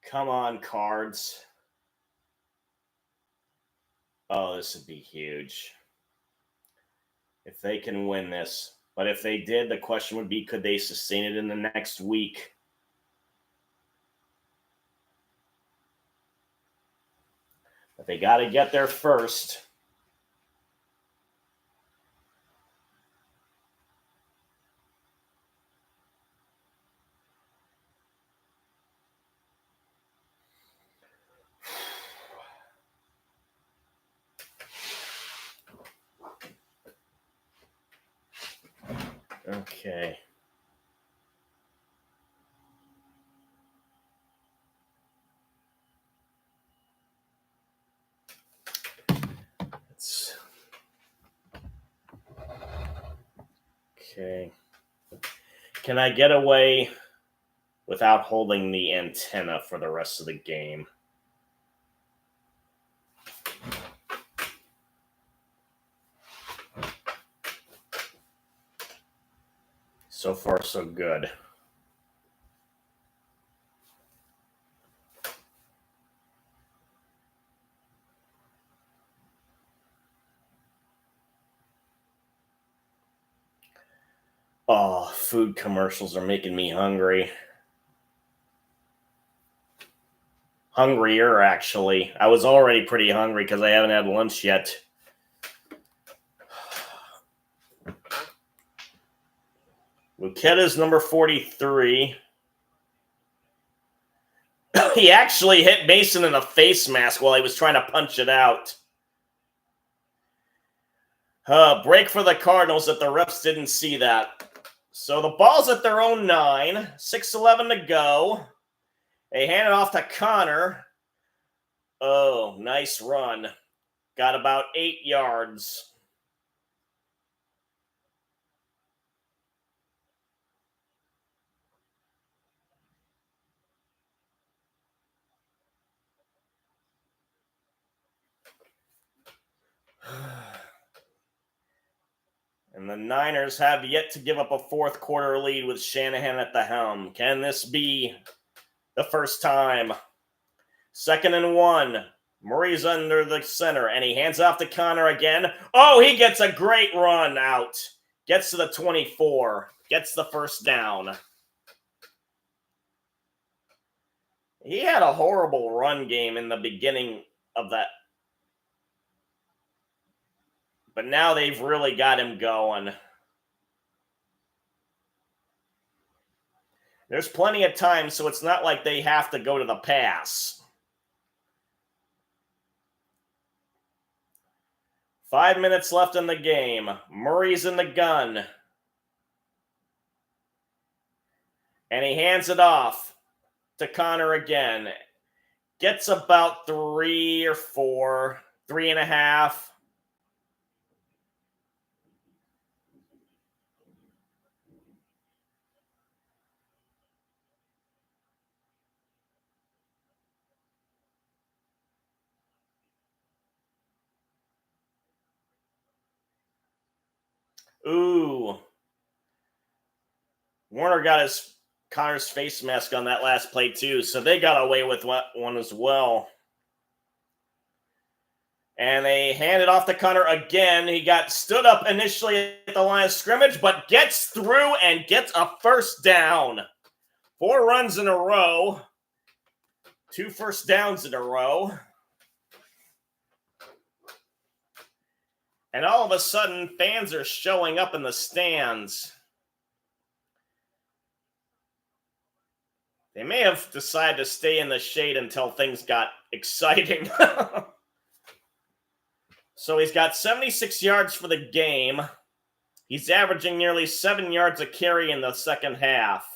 Come on, Cards. Oh, this would be huge if they can win this. But if they did, the question would be, could they sustain it in the next week? But they got to get there first. Okay. Okay. Can I get away without holding the antenna for the rest of the game? So far, so good. Oh, food commercials are making me hungry. Hungrier, actually. I was already pretty hungry because I haven't had lunch yet. Luketta's number 43. He actually hit Mason in a face mask while he was trying to punch it out. Break for the Cardinals that the refs didn't see that. So the ball's at their own 9. 6:11 to go. They hand it off to Connor. Oh, nice run. Got about 8 yards. And the Niners have yet to give up a fourth quarter lead with Shanahan at the helm. Can this be the first time? 2nd and 1. Murray's under the center, and he hands off to Connor again. Oh, he gets a great run out. Gets to the 24. Gets the first down. He had a horrible run game in the beginning of that. But now they've really got him going. There's plenty of time, so it's not like they have to go to the pass. 5 minutes left in the game. Murray's in the gun. And he hands it off to Connor again. Gets about 3 or 4, 3.5. Ooh. Warner got Connor's face mask on that last play too, so they got away with one as well. And they hand it off to Connor again. He got stood up initially at the line of scrimmage, but gets through and gets a first down. 4 runs in a row. 2 first downs in a row. And all of a sudden, fans are showing up in the stands. They may have decided to stay in the shade until things got exciting. So he's got 76 yards for the game. He's averaging nearly 7 yards a carry in the second half.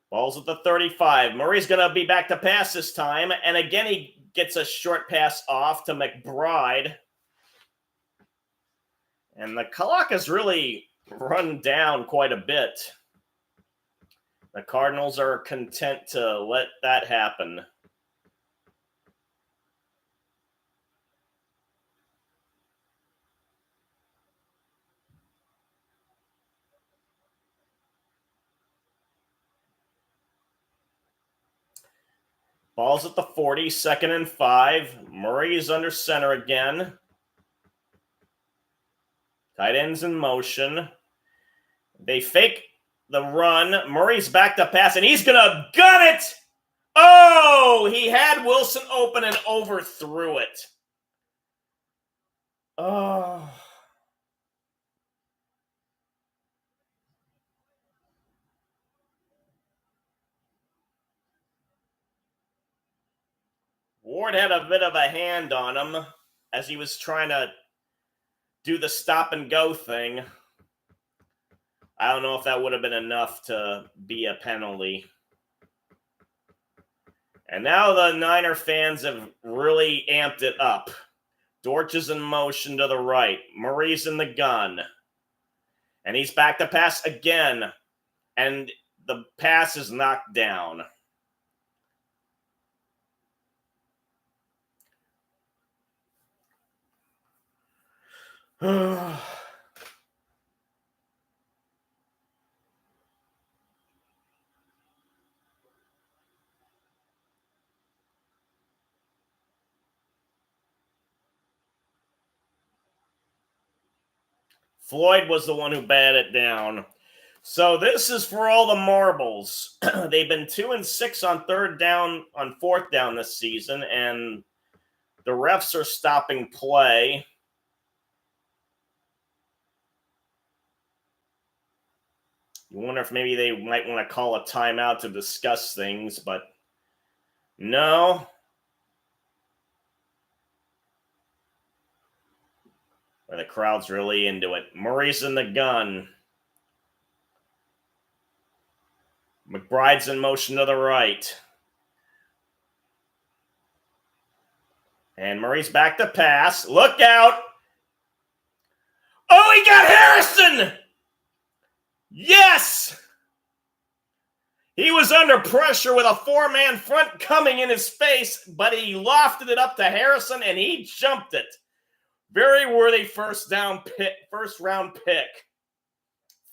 Ball's at the 35. Murray's going to be back to pass this time. And again, he gets a short pass off to McBride. And the clock has really run down quite a bit. The Cardinals are content to let that happen. Ball's at the 40, 2nd and 5. Murray's under center again. Tight ends in motion. They fake the run. Murray's back to pass, and he's going to gun it! Oh! He had Wilson open and overthrew it. Oh. Ward had a bit of a hand on him as he was trying to do the stop and go thing. I don't know if that would have been enough to be a penalty. And now the Niner fans have really amped it up. Dortch is in motion to the right. Murray's in the gun. And he's back to pass again. And the pass is knocked down. Floyd was the one who batted it down. So this is for all the marbles. They've been 2-6 on fourth down this season, and the refs are stopping play. You wonder if maybe they might want to call a timeout to discuss things, but no. The crowd's really into it. Murray's in the gun. McBride's in motion to the right. And Murray's back to pass. Look out! Oh, he got Harrison! Yes! He was under pressure with a four-man front coming in his face, but he lofted it up to Harrison and he jumped it. Very worthy first round pick.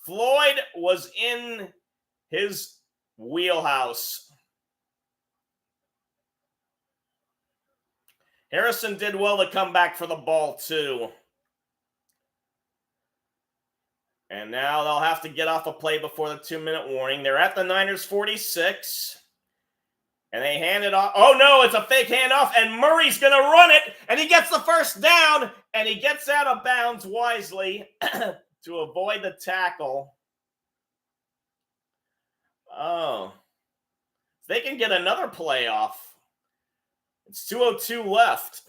Floyd was in his wheelhouse. Harrison did well to come back for the ball, too. And now they'll have to get off a play before the 2-minute warning. They're at the Niners 46. And they hand it off. Oh, no, it's a fake handoff. And Murray's going to run it. And he gets the first down. And he gets out of bounds wisely to avoid the tackle. Oh. They can get another play off. It's 2:02 left.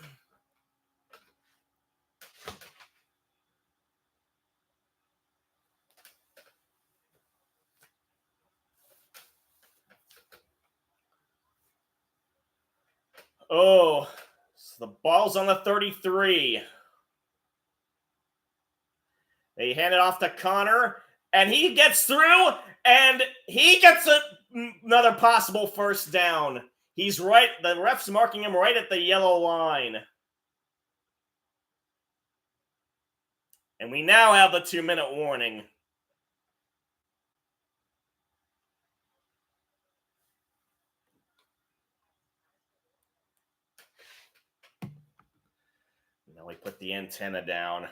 Oh, so the ball's on the 33. They hand it off to Connor, and he gets through, and he gets another possible first down. He's right. The ref's marking him right at the yellow line. And we now have the 2-minute warning. Now we put the antenna down.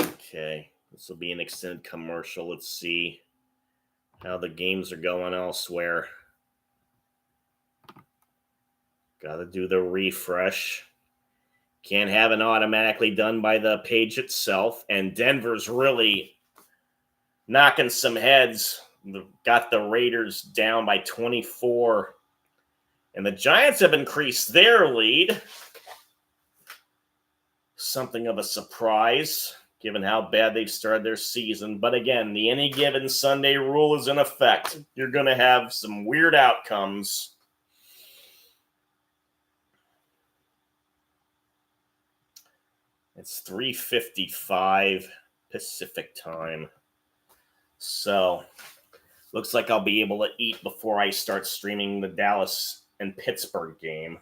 Okay, this will be an extended commercial. Let's see how the games are going elsewhere. Gotta do the refresh. Can't have it automatically done by the page itself. And Denver's really knocking some heads. Got the Raiders down by 24. And the Giants have increased their lead. Something of a surprise, given how bad they've started their season. But again, the any given Sunday rule is in effect. You're going to have some weird outcomes. It's 3:55 Pacific time. So, looks like I'll be able to eat before I start streaming the Dallas and Pittsburgh game.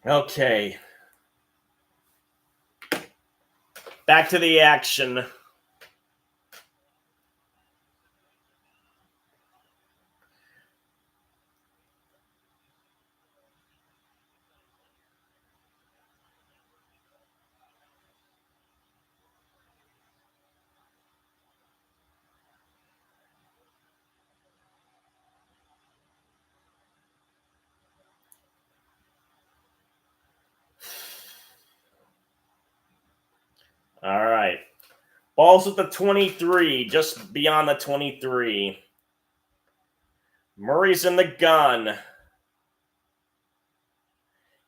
Okay. Back to the action. All right. Ball's at the 23, just beyond the 23. Murray's in the gun.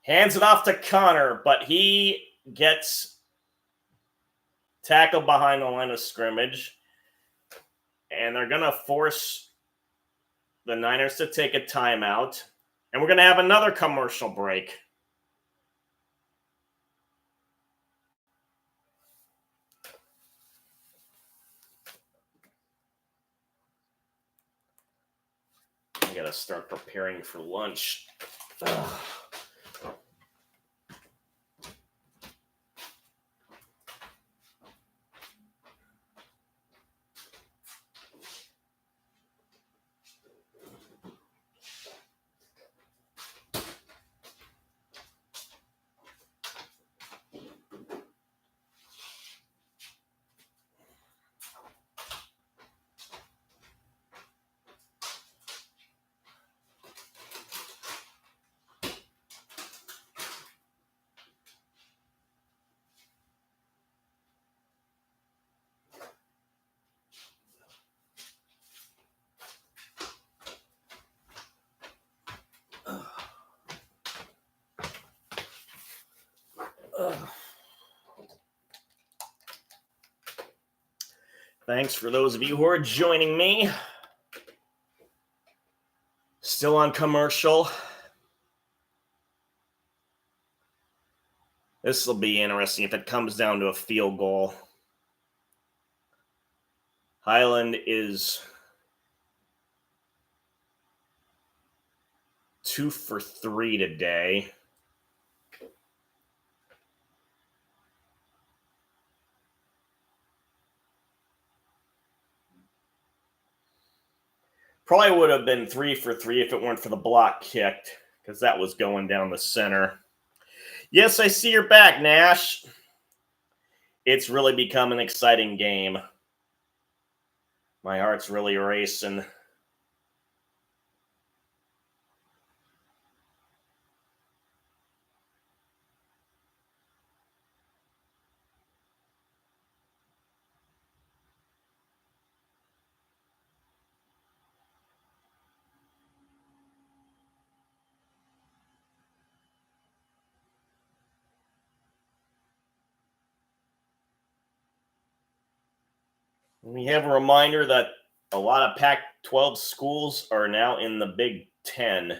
Hands it off to Connor, but he gets tackled behind the line of scrimmage. And they're going to force the Niners to take a timeout. And we're going to have another commercial break. I got to start preparing for lunch. Ugh. Thanks for those of you who are joining me. Still on commercial. This will be interesting if it comes down to a field goal. Highland is 2 for 3 today. Probably would have been 3 for 3 if it weren't for the block kicked, because that was going down the center. Yes, I see you're back, Nash. It's really become an exciting game. My heart's really racing. We have a reminder that a lot of Pac-12 schools are now in the Big Ten.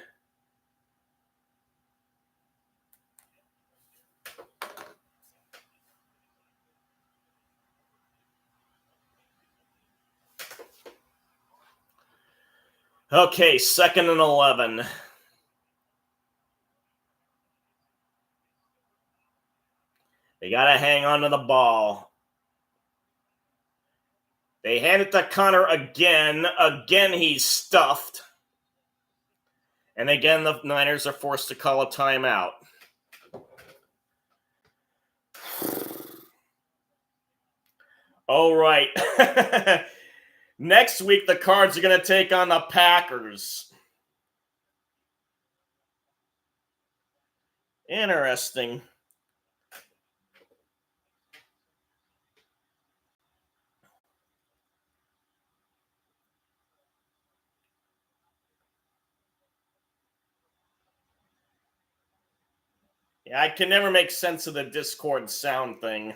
Okay, 2nd and 11. They got to hang on to the ball. They hand it to Connor again. Again, he's stuffed. And again, the Niners are forced to call a timeout. All right. Next week, the Cards are going to take on the Packers. Interesting. Yeah, I can never make sense of the Discord sound thing.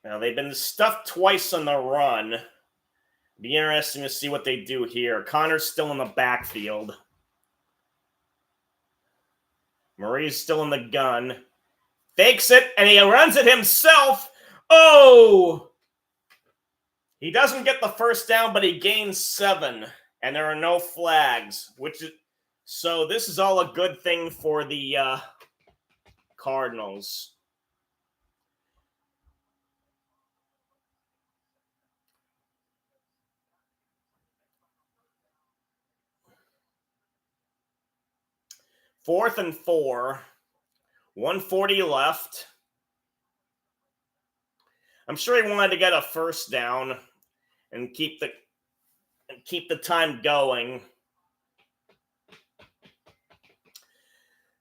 Now, they've been stuffed twice on the run. Be interesting to see what they do here. Connor's still in the backfield. Marie's still in the gun. Fakes it, and he runs it himself. Oh! He doesn't get the first down, but he gains 7. And there are no flags. So this is all a good thing for the Cardinals. Fourth and 4. 140 left. I'm sure he wanted to get a first down, and keep the time going.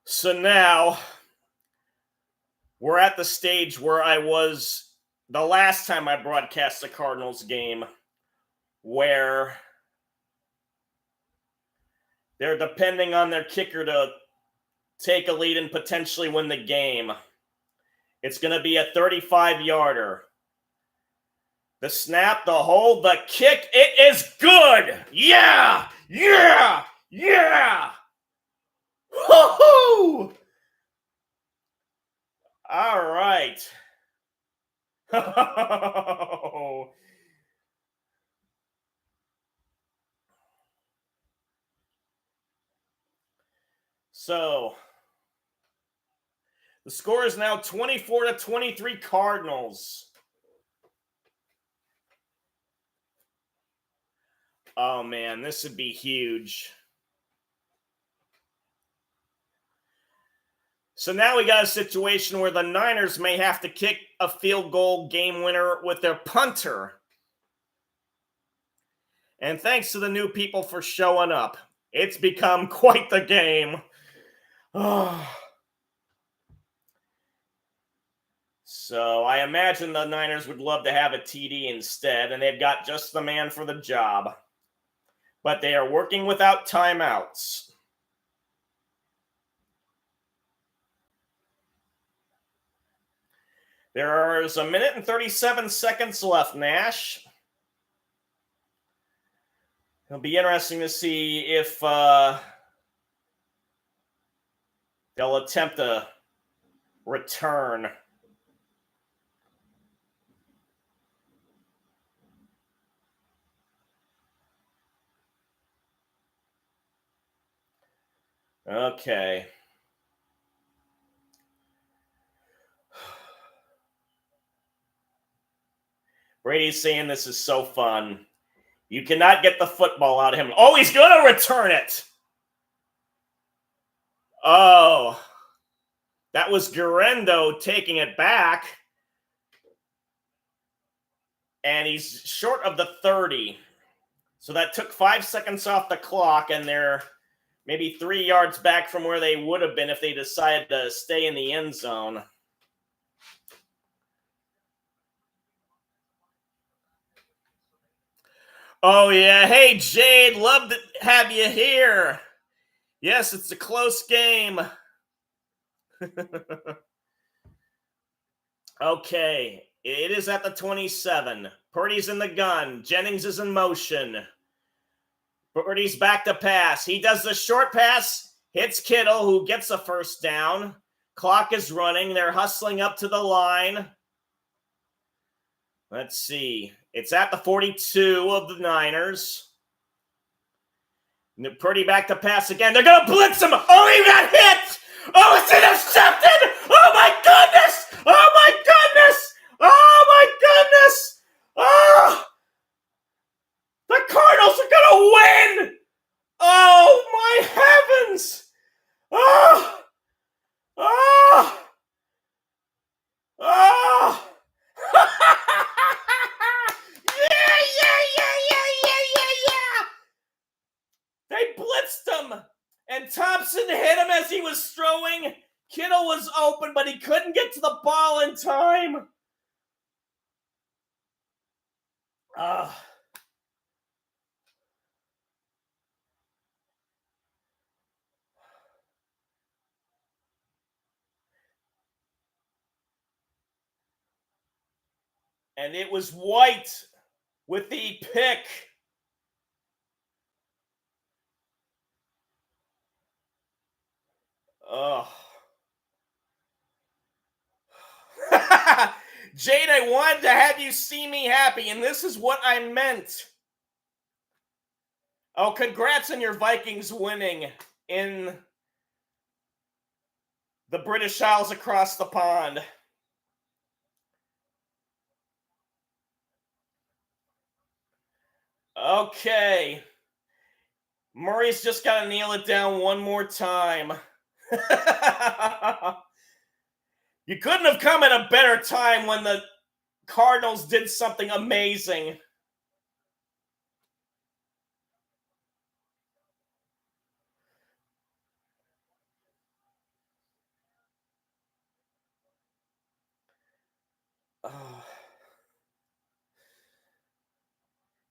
So now we're at the stage where I was the last time I broadcast the Cardinals game, where they're depending on their kicker to take a lead and potentially win the game. It's going to be a 35-yarder. The snap, the hold, the kick, it is good! Yeah! Yeah! Yeah! Woohoo! All right. So, the score is now 24-23 Cardinals. Oh man, this would be huge. So now we got a situation where the Niners may have to kick a field goal game winner with their punter. And thanks to the new people for showing up. It's become quite the game. So I imagine the Niners would love to have a TD instead, and they've got just the man for the job. But they are working without timeouts. There's a minute and 37 seconds left, Nash. It'll be interesting to see if they'll attempt a return. Okay. Brady's saying this is so fun. You cannot get the football out of him. Oh, he's going to return it. Oh. That was Guerrero taking it back. And he's short of the 30. So that took 5 seconds off the clock, and they're maybe 3 yards back from where they would have been if they decided to stay in the end zone. Oh, yeah. Hey, Jade, love to have you here. Yes, it's a close game. Okay, it is at the 27. Purdy's in the gun. Jennings is in motion. Purdy's back to pass. He does the short pass, hits Kittle, who gets a first down. Clock is running. They're hustling up to the line. Let's see. It's at the 42 of the Niners. Purdy back to pass again. They're going to blitz him. Oh, he got hit. Oh, it's intercepted. Oh, my goodness. Oh, my goodness. Oh, my goodness. Oh, the Cardinals are going to win. Oh, my heavens. Oh, oh, oh. They blitzed him, and Thompson hit him as he was throwing. Kittle was open, but he couldn't get to the ball in time. And it was White with the pick. Jade, I wanted to have you see me happy, and this is what I meant. Oh, congrats on your Vikings winning in the British Isles across the pond. Okay. Murray's just got to nail it down one more time. You couldn't have come at a better time when the Cardinals did something amazing.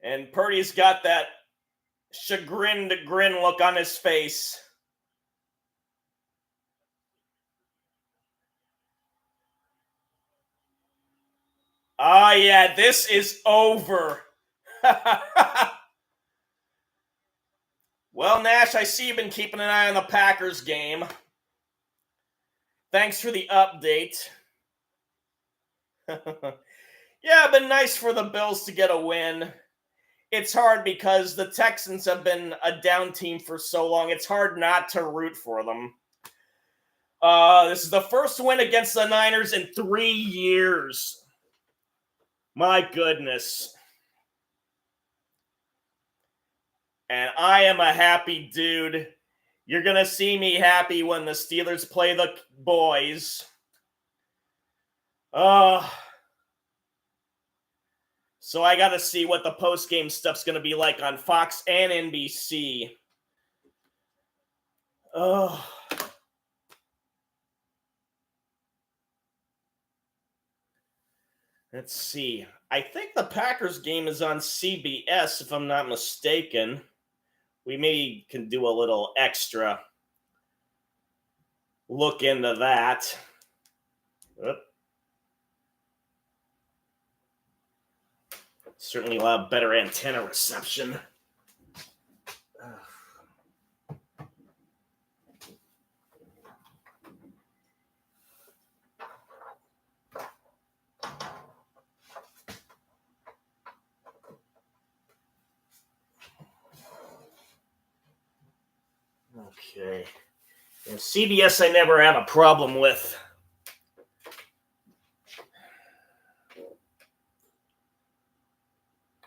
And Purdy's got that chagrined grin look on his face. Oh, yeah, this is over. Well, Nash, I see you've been keeping an eye on the Packers game. Thanks for the update. Yeah, it's been nice for the Bills to get a win. It's hard because the Texans have been a down team for so long. It's hard not to root for them. This is the first win against the Niners in 3 years. My goodness. And I am a happy dude. You're going to see me happy when the Steelers play the boys. So I got to see what the post-game stuff's going to be like on Fox and NBC. Let's see. I think the Packers game is on CBS, if I'm not mistaken. We maybe can do a little extra look into that. Certainly a lot better antenna reception. Okay. And CBS I never had a problem with.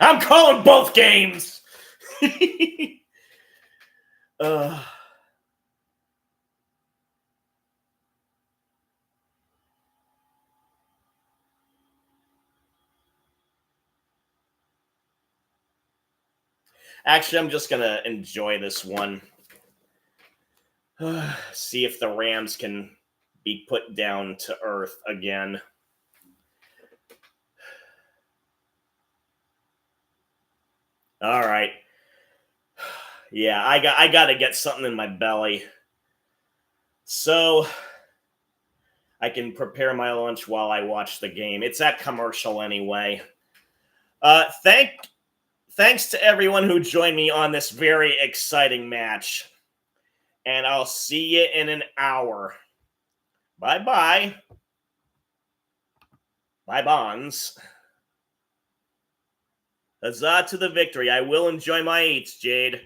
I'm calling both games! Actually, I'm just going to enjoy this one. See if the Rams can be put down to earth again. All right. Yeah, I got to get something in my belly. So I can prepare my lunch while I watch the game. It's that commercial anyway. Thanks to everyone who joined me on this very exciting match. And I'll see you in an hour. Bye-bye. Bye, Bonds. Huzzah to the victory. I will enjoy my eats, Jade.